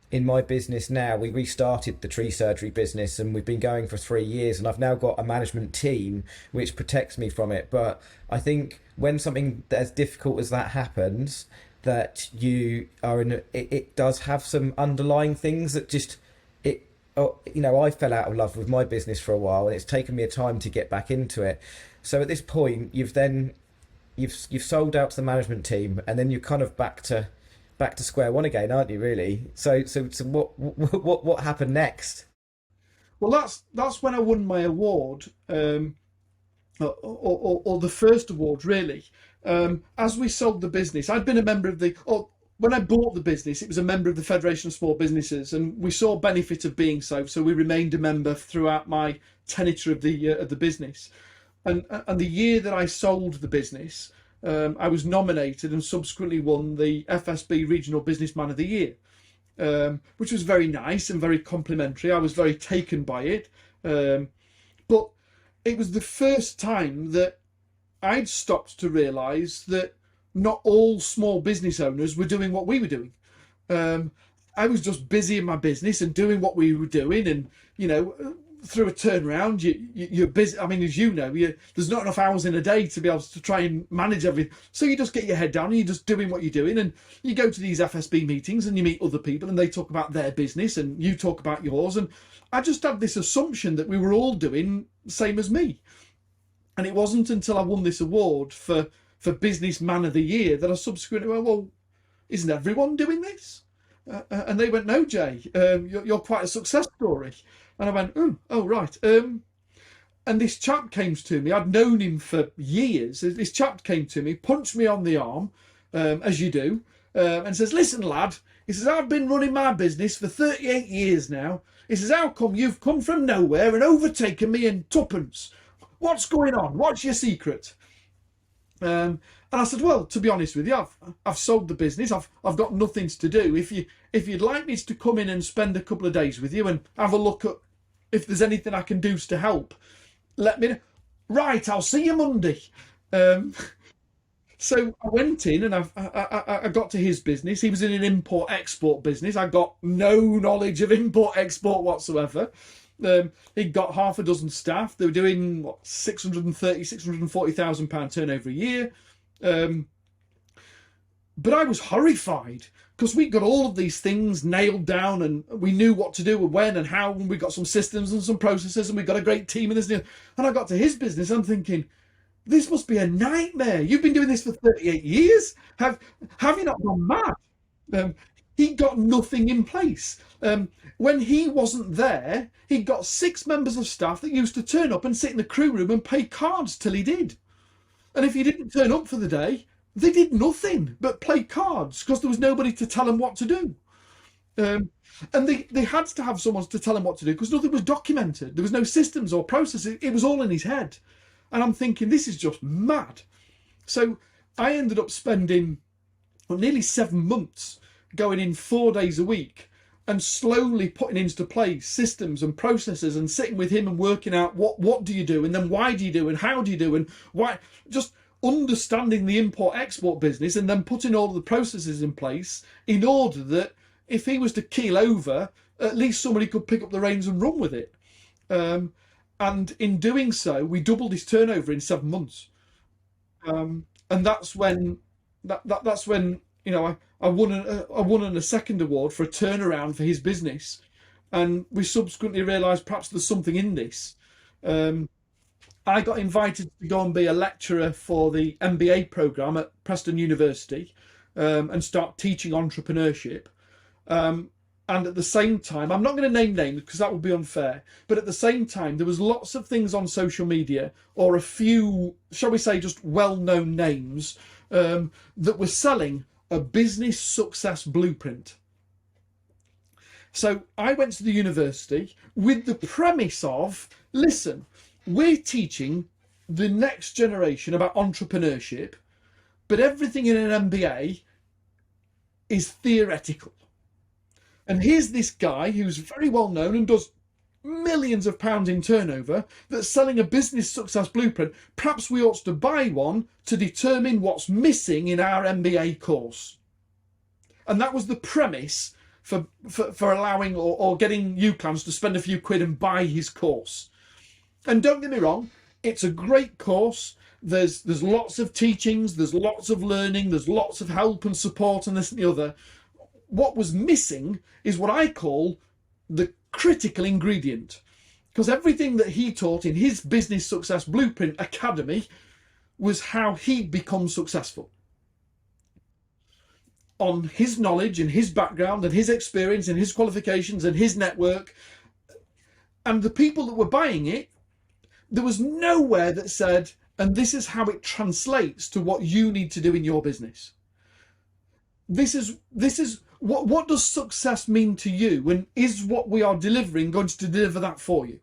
C: in my business now, we restarted the tree surgery business, and we've been going for 3 years, and I've now got a management team which protects me from it. But I think when something as difficult as that happens, that you are in, it does have some underlying things that just, I fell out of love with my business for a while, and it's taken me a time to get back into it. So at this point, you've sold out to the management team, and then you're kind of back to back to square one again, aren't you? Really. So what happened next?
B: Well, that's when I won my award, or the first award, really. As we sold the business, I'd been a member of or when I bought the business, it was a member of the Federation of Small Businesses, and we saw benefit of being so. So we remained a member throughout my tenure of the business. And the year that I sold the business, I was nominated and subsequently won the FSB Regional Businessman of the Year, which was very nice and very complimentary. I was very taken by it. But it was the first time that I'd stopped to realise that not all small business owners were doing what we were doing. I was just busy in my business and doing what we were doing, and through a turnaround, you're busy. I mean, as you know, there's not enough hours in a day to be able to try and manage everything. So you just get your head down and you're just doing what you're doing, and you go to these FSB meetings and you meet other people and they talk about their business and you talk about yours. And I just had this assumption that we were all doing the same as me. And it wasn't until I won this award for Businessman of the Year that I subsequently went, well, isn't everyone doing this? And they went, no, Jay, you're quite a success story. And I went, oh, right. And this chap came to me. I'd known him for years. This chap came to me, punched me on the arm, as you do, and says, listen, lad, he says, I've been running my business for 38 years now. He says, how come you've come from nowhere and overtaken me in tuppence? What's going on? What's your secret? And I said, well, to be honest with you, I've sold the business. I've got nothing to do. If you'd like me to come in and spend a couple of days with you and have a look at if there's anything I can do to help, let me know. Right, I'll see you Monday. So I went in and I got to his business. He was in an import-export business. I got no knowledge of import-export whatsoever. He'd got half a dozen staff. They were doing what, 640,000 pound turnover a year. But I was horrified because we got all of these things nailed down and we knew what to do and when and how, and we got some systems and some processes and we got a great team and this and I got to his business. I'm thinking, this must be a nightmare. You've been doing this for 38 years. Have you not gone mad? He got nothing in place. When he wasn't there, he got 6 members of staff that used to turn up and sit in the crew room and play cards till he did. And if he didn't turn up for the day, they did nothing but play cards because there was nobody to tell them what to do. And they had to have someone to tell them what to do because nothing was documented. There was no systems or processes. It was all in his head. And I'm thinking, this is just mad. So I ended up spending nearly 7 months going in 4 days a week and slowly putting into place systems and processes and sitting with him and working out what do you do and then why do you do and how do you do and why, just understanding the import-export business and then putting all of the processes in place in order that if he was to keel over, at least somebody could pick up the reins and run with it. And in doing so, we doubled his turnover in 7 months. And that's when that's when I won a second award for a turnaround for his business, and we subsequently realised perhaps there's something in this. I got invited to go and be a lecturer for the MBA programme at Preston University and start teaching entrepreneurship. And at the same time, I'm not going to name names because that would be unfair, but at the same time, there was lots of things on social media or a few, shall we say, just well-known names that were selling a business success blueprint. So I went to the university with the premise of, listen, we're teaching the next generation about entrepreneurship, but everything in an MBA is theoretical. And here's this guy who's very well known and does millions of pounds in turnover that's selling a business success blueprint. Perhaps we ought to buy one to determine what's missing in our MBA course. And that was the premise for allowing or getting UCLANS to spend a few quid and buy his course. And don't get me wrong, it's a great course. There's lots of teachings, there's lots of learning, there's lots of help and support and this and the other. What was missing is what I call the critical ingredient, because everything that he taught in his Business Success Blueprint Academy was how he'd become successful. on his knowledge and his background and his experience and his qualifications and his network. And the people that were buying it, there was nowhere that said, and this is how it translates to what you need to do in your business. This is what does success mean to you, and is what we are delivering going to deliver that for you?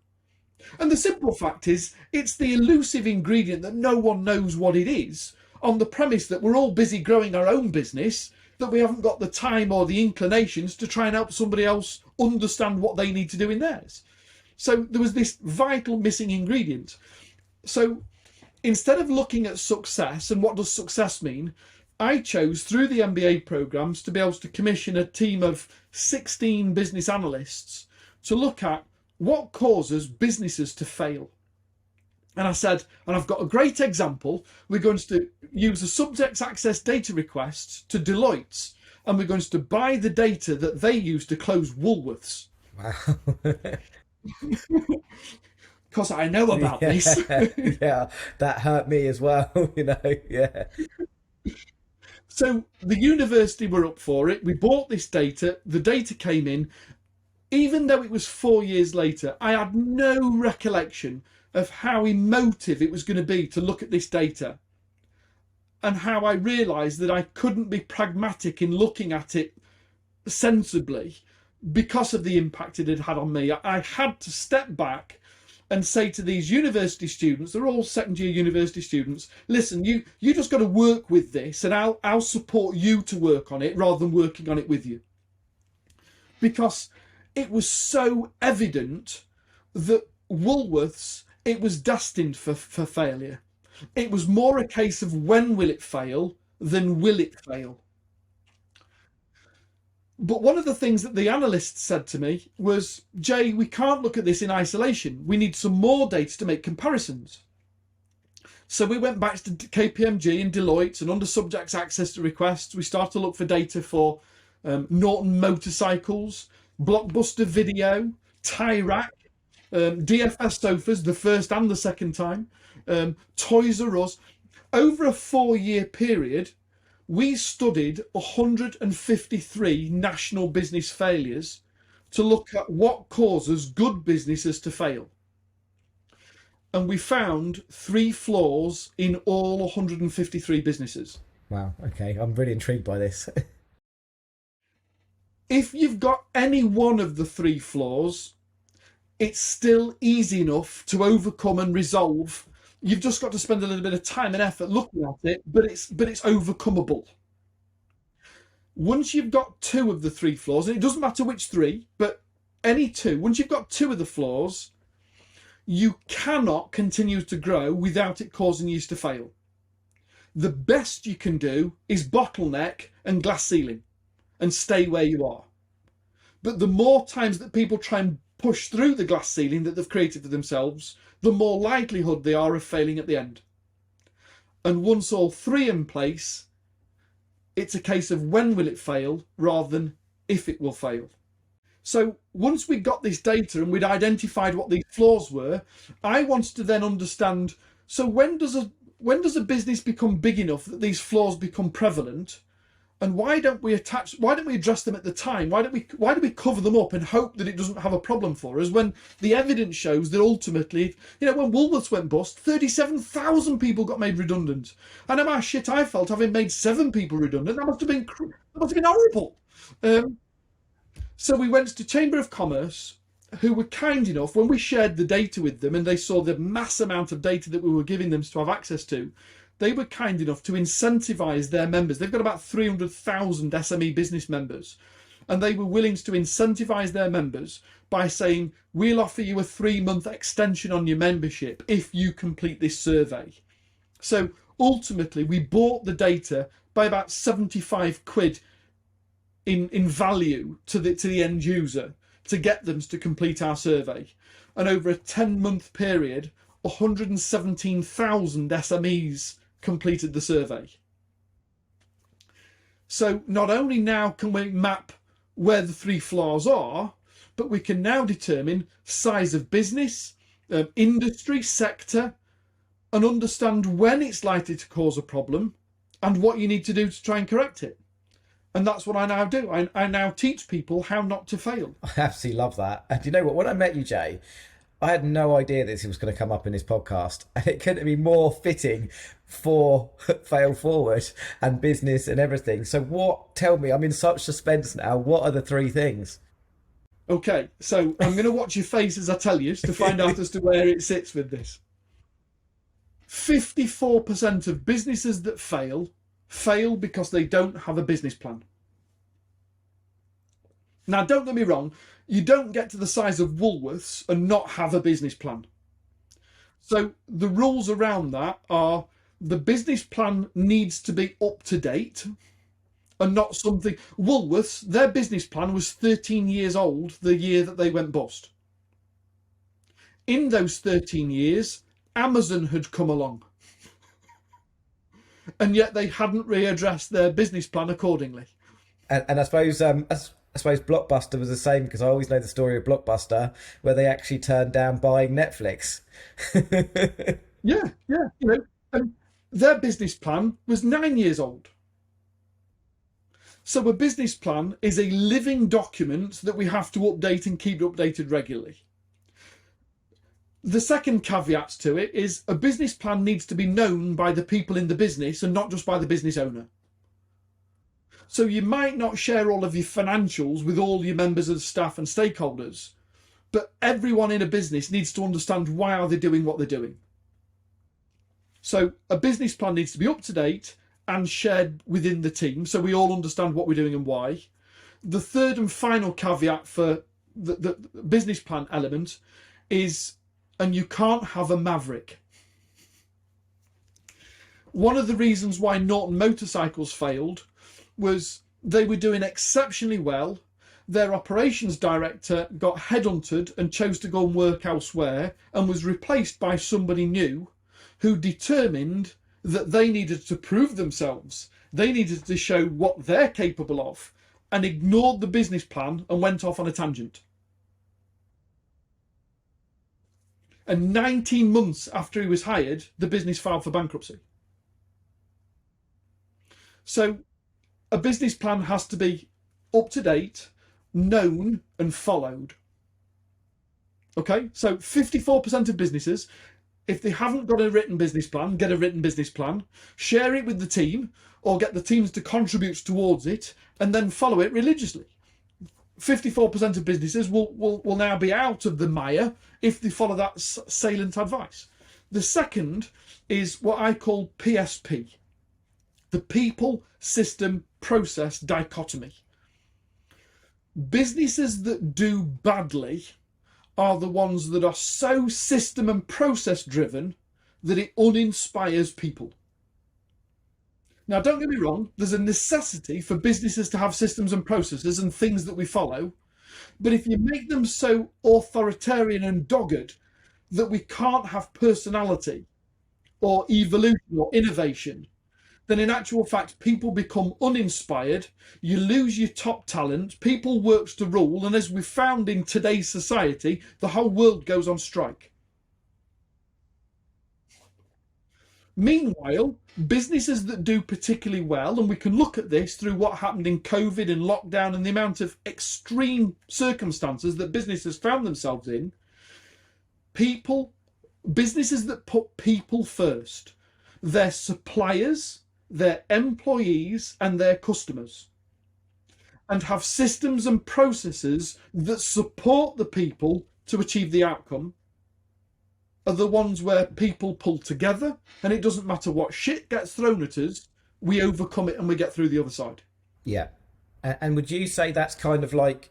B: And the simple fact is, it's the elusive ingredient that no one knows what it is, on the premise that we're all busy growing our own business, that we haven't got the time or the inclinations to try and help somebody else understand what they need to do in theirs. So there was this vital missing ingredient. So instead of looking at success and what does success mean, I chose through the MBA programs to be able to commission a team of 16 business analysts to look at what causes businesses to fail. And I said, and I've got a great example. We're going to use a subject access data request to Deloitte's, and we're going to buy the data that they use to close Woolworths.
C: Wow.
B: Because I know about this.
C: Yeah, that hurt me as well, yeah.
B: So the university were up for it. We bought this data. The data came in. Even though it was 4 years later, I had no recollection of how emotive it was going to be to look at this data, and how I realised that I couldn't be pragmatic in looking at it sensibly because of the impact it had had on me. I had to step back and say to these university students, they're all second year university students, listen, you just got to work with this, and I'll support you to work on it rather than working on it with you. Because it was so evident that Woolworths, it was destined for failure. It was more a case of when will it fail than will it fail. But one of the things that the analysts said to me was, Jay, we can't look at this in isolation. We need some more data to make comparisons. So we went back to KPMG and Deloitte, and under subjects access to requests, we started to look for data for Norton motorcycles, Blockbuster Video, Tie Rack, DFS sofas, the first and the second time, Toys R Us. Over a 4-year period, we studied 153 national business failures to look at what causes good businesses to fail. And we found 3 flaws in all 153 businesses.
C: Wow, okay, I'm really intrigued by this.
B: If you've got any one of the 3 flaws, it's still easy enough to overcome and resolve. You've just got to spend a little bit of time and effort looking at it, but it's overcomable. Once you've got 2 of the 3 flaws, and it doesn't matter which 3, but any 2, once you've got 2 of the flaws, you cannot continue to grow without it causing you to fail. The best you can do is bottleneck and glass ceiling and stay where you are. But the more times that people try and push through the glass ceiling that they've created for themselves, the more likelihood they are of failing at the end. And once all 3 in place, it's a case of when will it fail rather than if it will fail. So once we got this data and we'd identified what these flaws were, I wanted to then understand, so when does a business become big enough that these flaws become prevalent? And why don't we address them at the time? Why do we cover them up and hope that it doesn't have a problem for us, when the evidence shows that ultimately, when Woolworths went bust, 37,000 people got made redundant. I know how shit I felt having made 7 people redundant. That must have been horrible. So we went to Chamber of Commerce, who were kind enough, when we shared the data with them and they saw the mass amount of data that we were giving them to have access to, they were kind enough to incentivize their members. They've got about 300,000 SME business members, and they were willing to incentivize their members by saying, we'll offer you a 3-month extension on your membership if you complete this survey. So ultimately we bought the data by about 75 quid in value to the end user to get them to complete our survey. And over a 10-month period, 117,000 SMEs completed the survey. So not only now can we map where the 3 flaws are, but we can now determine size of business, industry, sector, and understand when it's likely to cause a problem and what you need to do to try and correct it. And that's what I now do. I now teach people how not to fail.
C: I absolutely love that. And you know what? When I met you, Jay, I had no idea this was going to come up in this podcast, and it couldn't be more fitting for Fail Forward and business and everything. So tell me, I'm in such suspense now. What are the three things?
B: Okay, so I'm going to watch your face as I tell you to find out as to where it sits with this. 54% of businesses that fail because they don't have a business plan. Now, don't get me wrong, you don't get to the size of Woolworths and not have a business plan. So the rules around that are the business plan needs to be up to date and not something... Woolworths, their business plan was 13 years old the year that they went bust. In those 13 years, Amazon had come along. And yet they hadn't readdressed their business plan accordingly.
C: And I suppose Blockbuster was the same, because I always know the story of Blockbuster where they actually turned down buying Netflix.
B: Yeah. And their business plan was 9 years old. So a business plan is a living document that we have to update and keep updated regularly. The second caveat to it is a business plan needs to be known by the people in the business and not just by the business owner. So you might not share all of your financials with all your members of staff and stakeholders, but everyone in a business needs to understand why are they doing what they're doing. So a business plan needs to be up to date and shared within the team so we all understand what we're doing and why. The third and final caveat for the business plan element is, and you can't have a maverick. One of the reasons why Norton Motorcycles failed was they were doing exceptionally well. Their operations director got headhunted and chose to go and work elsewhere and was replaced by somebody new who determined that they needed to prove themselves. They needed to show what they're capable of, and ignored the business plan and went off on a tangent. And 19 months after he was hired, the business filed for bankruptcy. So a business plan has to be up to date, known and followed. Okay, so 54% of businesses, if they haven't got a written business plan, get a written business plan, share it with the team or get the teams to contribute towards it and then follow it religiously. 54% of businesses will now be out of the mire if they follow that salient advice. The second is what I call PSP, the people, system, process dichotomy. Businesses that do badly are the ones that are so system and process driven that it uninspires people. Now, don't get me wrong, there's a necessity for businesses to have systems and processes and things that we follow. But if you make them so authoritarian and dogged that we can't have personality or evolution or innovation, then in actual fact, people become uninspired, you lose your top talent, people works to rule, and as we've found in today's society, the whole world goes on strike. Meanwhile, businesses that do particularly well, and we can look at this through what happened in COVID and lockdown and the amount of extreme circumstances that businesses found themselves in, businesses that put people first, their suppliers, their employees and their customers, and have systems and processes that support the people to achieve the outcome, are the ones where people pull together and it doesn't matter what shit gets thrown at us, we overcome it and we get through the other side.
C: Yeah. And would you say that's kind of like,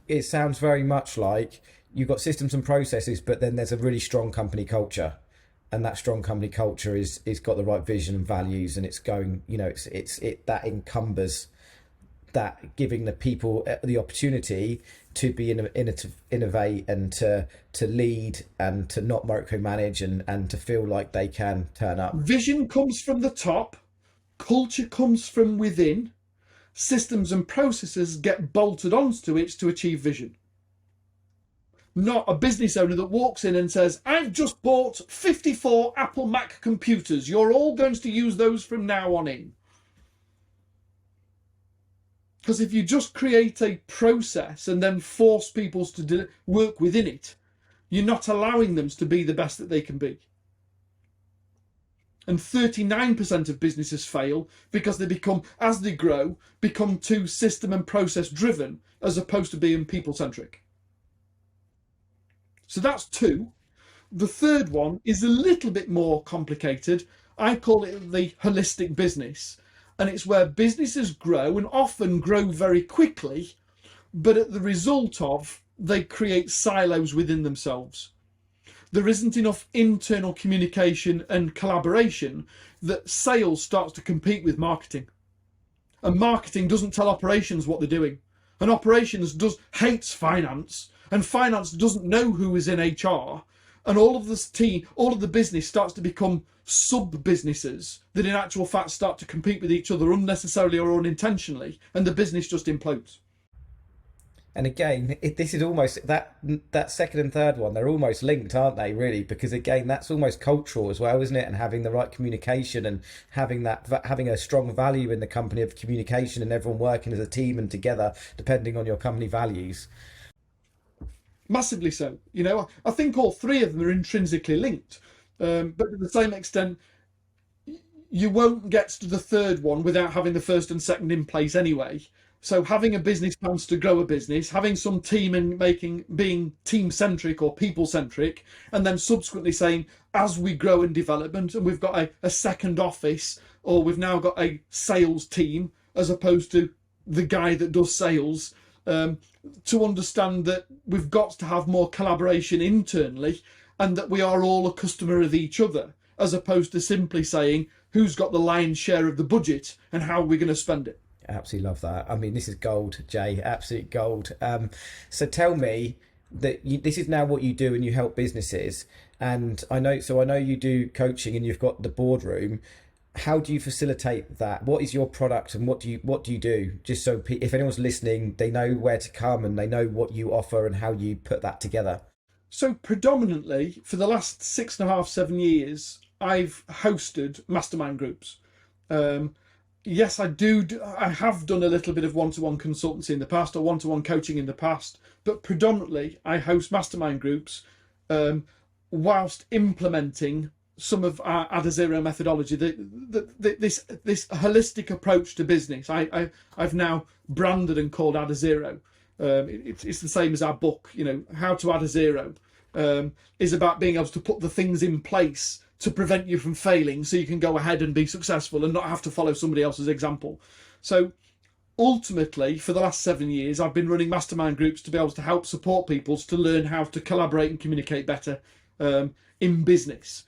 C: it sounds very much like you've got systems and processes, but then there's a really strong company culture, and that strong company culture is got the right vision and values, and it's going, you know, it that encumbers that, giving the people the opportunity to be innovate and to lead and to not micromanage and to feel like they can turn up.
B: Vision comes from the top, culture comes from within, systems and processes get bolted onto it to achieve vision. Not a business owner that walks in and says, I've just bought 54 Apple Mac computers. You're all going to use those from now on in. Because if you just create a process and then force people to work within it, you're not allowing them to be the best that they can be. And 39% of businesses fail because they become, as they grow, become too system and process driven as opposed to being people centric. So that's two. The third one is a little bit more complicated. I call it the holistic business. And it's where businesses grow and often grow very quickly, but at the result of they create silos within themselves. There isn't enough internal communication and collaboration that sales starts to compete with marketing. And marketing doesn't tell operations what they're doing. And operations hates finance, and finance doesn't know who is in HR. And all of this team, all of the business starts to become sub-businesses that in actual fact start to compete with each other unnecessarily or unintentionally, and the business just implodes.
C: And again, this is almost that second and third one, they're almost linked, aren't they, really? Because again, that's almost cultural as well, isn't it? And having the right communication and having a strong value in the company of communication and everyone working as a team and together, depending on your company values.
B: Massively so. You know, I think all three of them are intrinsically linked. But to the same extent, you won't get to the third one without having the first and second in place anyway. So having a business plans to grow a business, having some team and being team centric or people centric, and then subsequently saying, as we grow in development and we've got a second office, or we've now got a sales team as opposed to the guy that does sales, to understand that we've got to have more collaboration internally and that we are all a customer of each other, as opposed to simply saying who's got the lion's share of the budget and how are we going to spend it.
C: Absolutely love that. I mean, this is gold, Jay, absolute gold. So tell me that this is now what you do and you help businesses. And I know you do coaching and you've got the boardroom. How do you facilitate that? What is your product and what do you do? Just so if anyone's listening, they know where to come and they know what you offer and how you put that together.
B: So predominantly for the last 6.5, 7 years, I've hosted mastermind groups. Yes, I have done a little bit of one-to-one consultancy in the past or one-to-one coaching in the past, but predominantly I host mastermind groups whilst implementing some of our Adazero methodology, this holistic approach to business. I've now branded and called Adazero. It's the same as our book, you know, How to Adazero, is about being able to put the things in place to prevent you from failing so you can go ahead and be successful and not have to follow somebody else's example. So ultimately, for the last 7 years, I've been running mastermind groups to be able to help support people to learn how to collaborate and communicate better in business.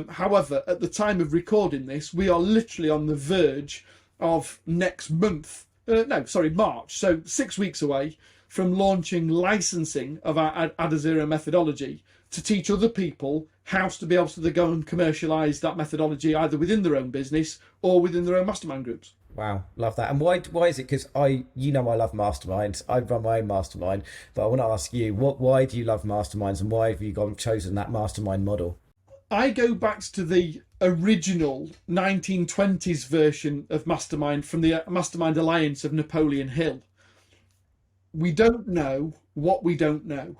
B: However, at the time of recording this, we are literally on the verge of next month, March, so 6 weeks away from launching licensing of our Adazero methodology to teach other people how to be able to go and commercialize that methodology either within their own business or within their own mastermind groups.
C: Wow, love that. And why is it? Because I love masterminds. I run my own mastermind, but I want to ask you, why do you love masterminds and why have you chosen that mastermind model?
B: I go back to the original 1920s version of mastermind from the Mastermind Alliance of Napoleon Hill. We don't know what we don't know.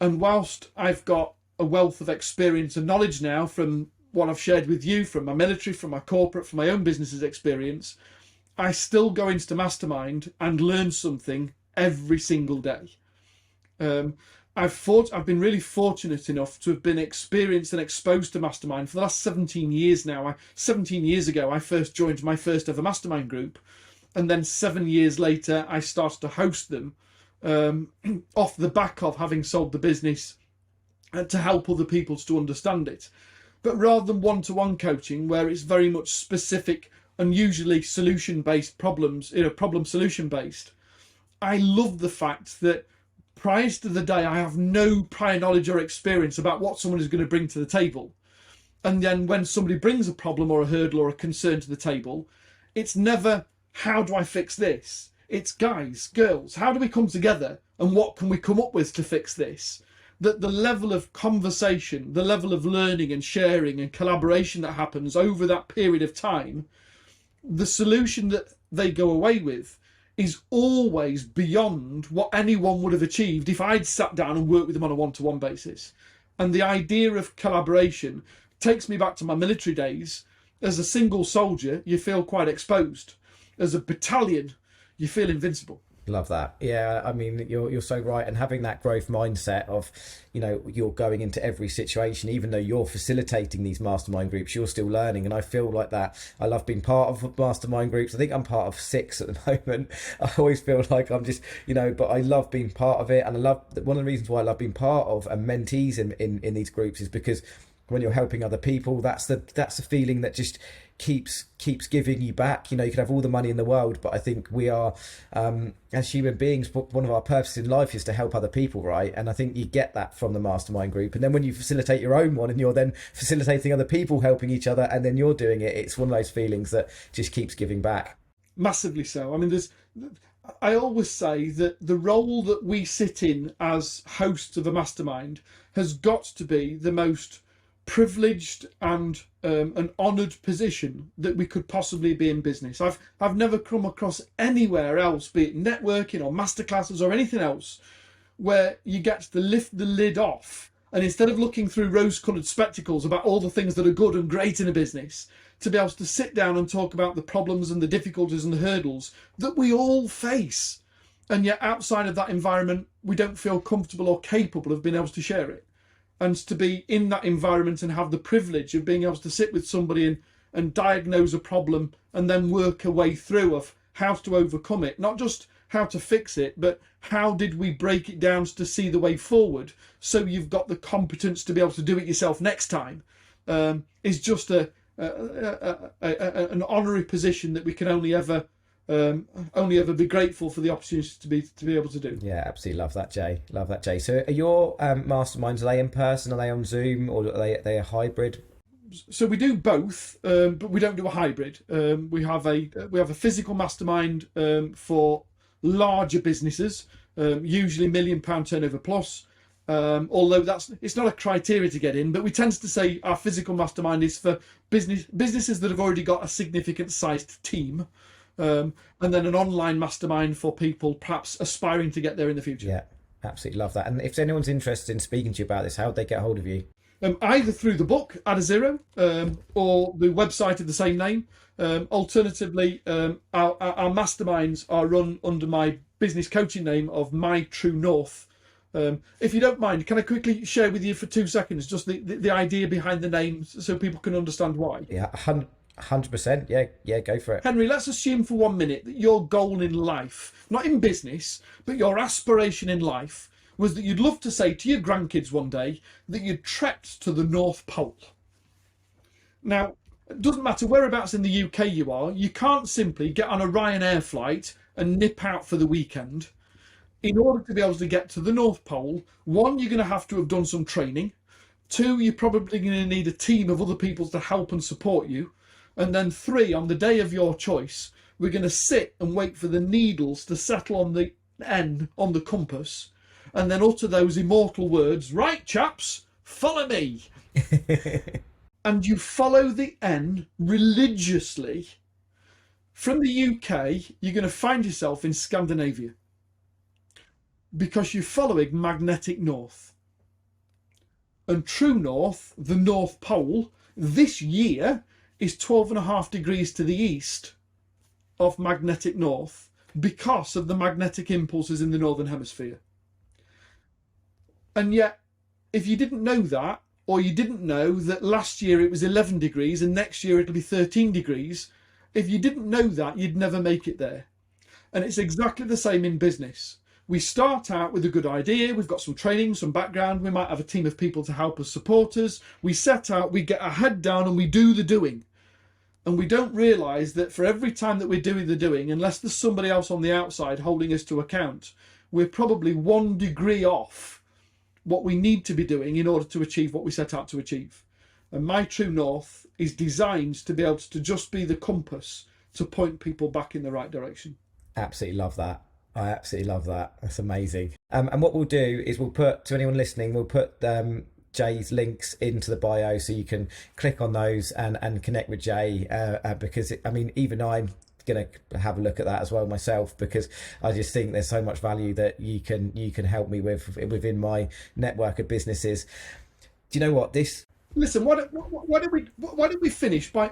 B: And whilst I've got a wealth of experience and knowledge now from what I've shared with you, from my military, from my corporate, from my own business's experience, I still go into mastermind and learn something every single day. I've been really fortunate enough to have been experienced and exposed to mastermind for the last 17 years now. 17 years ago, I first joined my first ever mastermind group. And then 7 years later, I started to host them off the back of having sold the business to help other people to understand it. But rather than one-to-one coaching, where it's very much specific and usually solution-based problems, problem-solution based, I love the fact that prior to the day, I have no prior knowledge or experience about what someone is going to bring to the table. And then when somebody brings a problem or a hurdle or a concern to the table, it's never, how do I fix this? It's guys, girls, how do we come together and what can we come up with to fix this? That the level of conversation, the level of learning and sharing and collaboration that happens over that period of time, the solution that they go away with is always beyond what anyone would have achieved if I'd sat down and worked with them on a one-to-one basis. And the idea of collaboration takes me back to my military days. As a single soldier, you feel quite exposed. As a battalion, you feel invincible.
C: Love that. Yeah, I mean, you're so right. And having that growth mindset of, you're going into every situation, even though you're facilitating these mastermind groups, you're still learning. And I feel like that. I love being part of mastermind groups. I think I'm part of 6 at the moment. I always feel like I'm just, but I love being part of it. And I love, one of the reasons why I love being part of and mentees in these groups is because when you're helping other people, that's the feeling that just keeps giving you back. You can have all the money in the world, but I think we are, as human beings, one of our purposes in life is to help other people, right? And I think you get that from the mastermind group. And then when you facilitate your own one and you're then facilitating other people helping each other, and then you're doing it, it's one of those feelings that just keeps giving back.
B: Massively so. I mean, I always say that the role that we sit in as hosts of a mastermind has got to be the most privileged and an honoured position that we could possibly be in business. I've never come across anywhere else, be it networking or masterclasses or anything else, where you get to lift the lid off, and instead of looking through rose-coloured spectacles about all the things that are good and great in a business, to be able to sit down and talk about the problems and the difficulties and the hurdles that we all face. And yet outside of that environment, we don't feel comfortable or capable of being able to share it. And to be in that environment and have the privilege of being able to sit with somebody and diagnose a problem and then work a way through of how to overcome it, not just how to fix it, but how did we break it down to see the way forward so you've got the competence to be able to do it yourself next time, is just an honorary position that we can only ever be grateful for the opportunity to be able to do.
C: Yeah, absolutely love that, Jay. Love that, Jay. So are your masterminds, are they in person, are they on Zoom, or are they a hybrid?
B: So we do both, but we don't do a hybrid. We have a physical mastermind for larger businesses, usually £1 million turnover plus. Although it's not a criteria to get in, but we tend to say our physical mastermind is for businesses that have already got a significant sized team. And then an online mastermind for people perhaps aspiring to get there in the future.
C: Yeah, absolutely love that. And if anyone's interested in speaking to you about this, how would they get hold of you?
B: Either through the book Add a Zero or the website of the same name. Alternatively, our masterminds are run under my business coaching name of My True North. If you don't mind, can I quickly share with you for 2 seconds just the idea behind the name so people can understand why?
C: Yeah, 100%. Yeah, go for it.
B: Henry, let's assume for 1 minute that your goal in life, not in business, but your aspiration in life, was that you'd love to say to your grandkids one day that you'd trekked to the North Pole. Now, it doesn't matter whereabouts in the UK you are, you can't simply get on a Ryanair flight and nip out for the weekend. In order to be able to get to the North Pole, 1, you're going to have to have done some training. 2, you're probably going to need a team of other people to help and support you. And then 3, on the day of your choice, we're going to sit and wait for the needles to settle on the N on the compass and then utter those immortal words, right, chaps, follow me. And you follow the N religiously. From the UK, you're going to find yourself in Scandinavia because you're following magnetic north. And true north, the North Pole, this year is 12.5 degrees to the east of magnetic north because of the magnetic impulses in the northern hemisphere. And yet, if you didn't know that, or you didn't know that last year it was 11 degrees and next year it'll be 13 degrees, if you didn't know that, you'd never make it there. And it's exactly the same in business. We start out with a good idea, we've got some training, some background, we might have a team of people to help us, support us. We set out, we get our head down and we do the doing. And we don't realise that for every time that we're doing the doing, unless there's somebody else on the outside holding us to account, we're probably 1 degree off what we need to be doing in order to achieve what we set out to achieve. And My True North is designed to be able to just be the compass to point people back in the right direction.
C: Absolutely love that. I absolutely love that. That's amazing. And what we'll do is we'll put, to anyone listening, we'll put Jay's links into the bio so you can click on those and connect with Jay because, even I'm gonna have a look at that as well myself, because I just think there's so much value that you can help me with within my network of businesses. Do you know what this?
B: Listen, why don't we finish by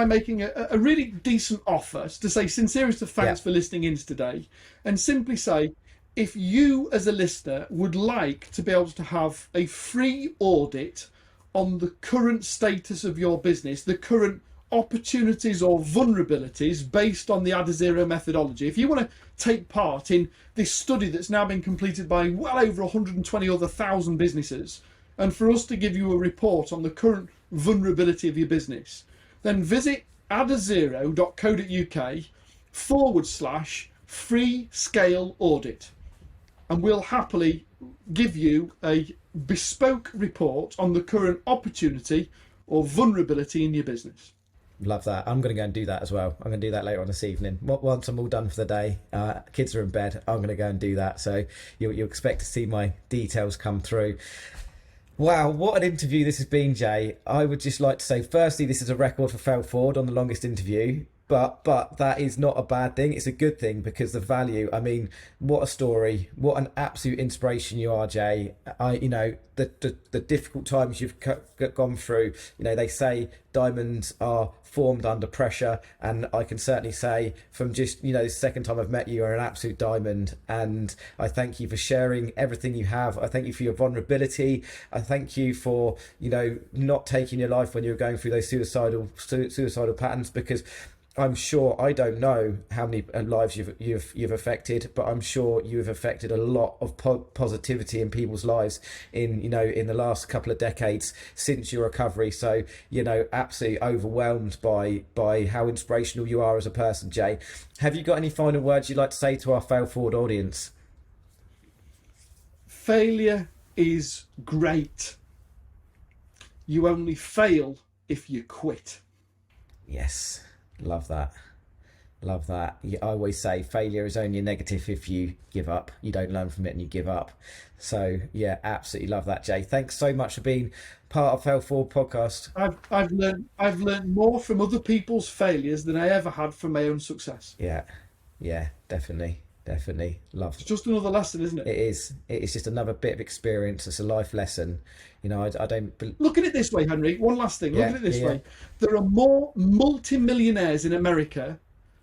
B: making a really decent offer to say sincerest of thanks for listening in today, and simply say, if you as a listener would like to be able to have a free audit on the current status of your business, the current opportunities or vulnerabilities based on the Adazero methodology, if you want to take part in this study that's now been completed by well over 120 other thousand businesses, and for us to give you a report on the current vulnerability of your business, then visit adazero.co.uk/free scale audit. And we'll happily give you a bespoke report on the current opportunity or vulnerability in your business.
C: Love that. I'm going to go and do that as well. I'm going to do that later on this evening. Once I'm all done for the day, kids are in bed, I'm going to go and do that. So you'll expect to see my details come through. Wow, what an interview this has been, Jay. I would just like to say, firstly, this is a record for Fail Forward on the longest interview. But that is not a bad thing. It's a good thing, because the value, I mean, what a story, what an absolute inspiration you are, Jay. The difficult times you've gone through, they say diamonds are formed under pressure, and I can certainly say from just, the second time I've met you, you're an absolute diamond. And I thank you for sharing everything you have. I thank you for your vulnerability. I thank you for, not taking your life when you were going through those suicidal patterns, because I'm sure, I don't know how many lives you've affected, but I'm sure you've affected a lot of positivity in people's lives in the last couple of decades since your recovery. So, absolutely overwhelmed by how inspirational you are as a person, Jay. Have you got any final words you'd like to say to our Fail Forward audience? Failure is great. You only fail if you quit. Yes. Love that. Love that. I always say failure is only a negative if you give up. You don't learn from it and you give up. So yeah, absolutely love that, Jay. Thanks so much for being part of Fail Forward podcast. I've learned more from other people's failures than I ever had from my own success. Yeah, definitely. Love. It's just another lesson, isn't it? It is. It's just another bit of experience. It's a life lesson. I don't look at it this way, Henry. One last thing. Look at it this way. There are more multi-millionaires in America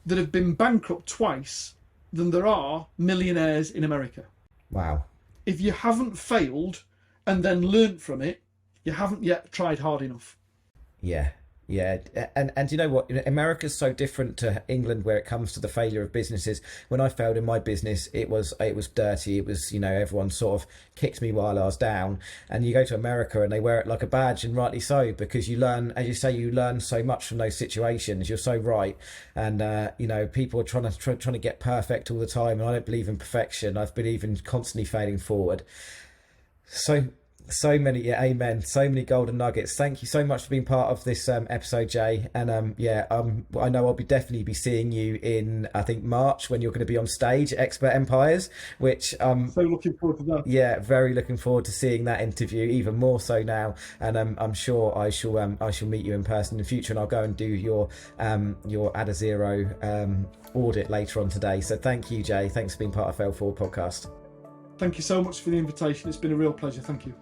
C: that have been bankrupt twice than there are millionaires in America. Wow. If you haven't failed and then learnt from it, you haven't yet tried hard enough. Yeah. And you know what? America's so different to England where it comes to the failure of businesses. When I failed in my business, it was dirty. It was, everyone sort of kicked me while I was down. And you go to America and they wear it like a badge, and rightly so, because you learn, as you say, you learn so much from those situations. You're so right. And people are trying to get perfect all the time, and I don't believe in perfection. I believe in constantly failing forward. So many, amen. So many golden nuggets. Thank you so much for being part of this episode, Jay. And I know I'll definitely be seeing you in, I think, March, when you're going to be on stage at Expert Empires, which so looking forward to that. Yeah, very looking forward to seeing that interview, even more so now. And I'm sure I shall meet you in person in the future, and I'll go and do your Adazero audit later on today. So thank you, Jay. Thanks for being part of Fail Forward podcast. Thank you so much for the invitation. It's been a real pleasure. Thank you.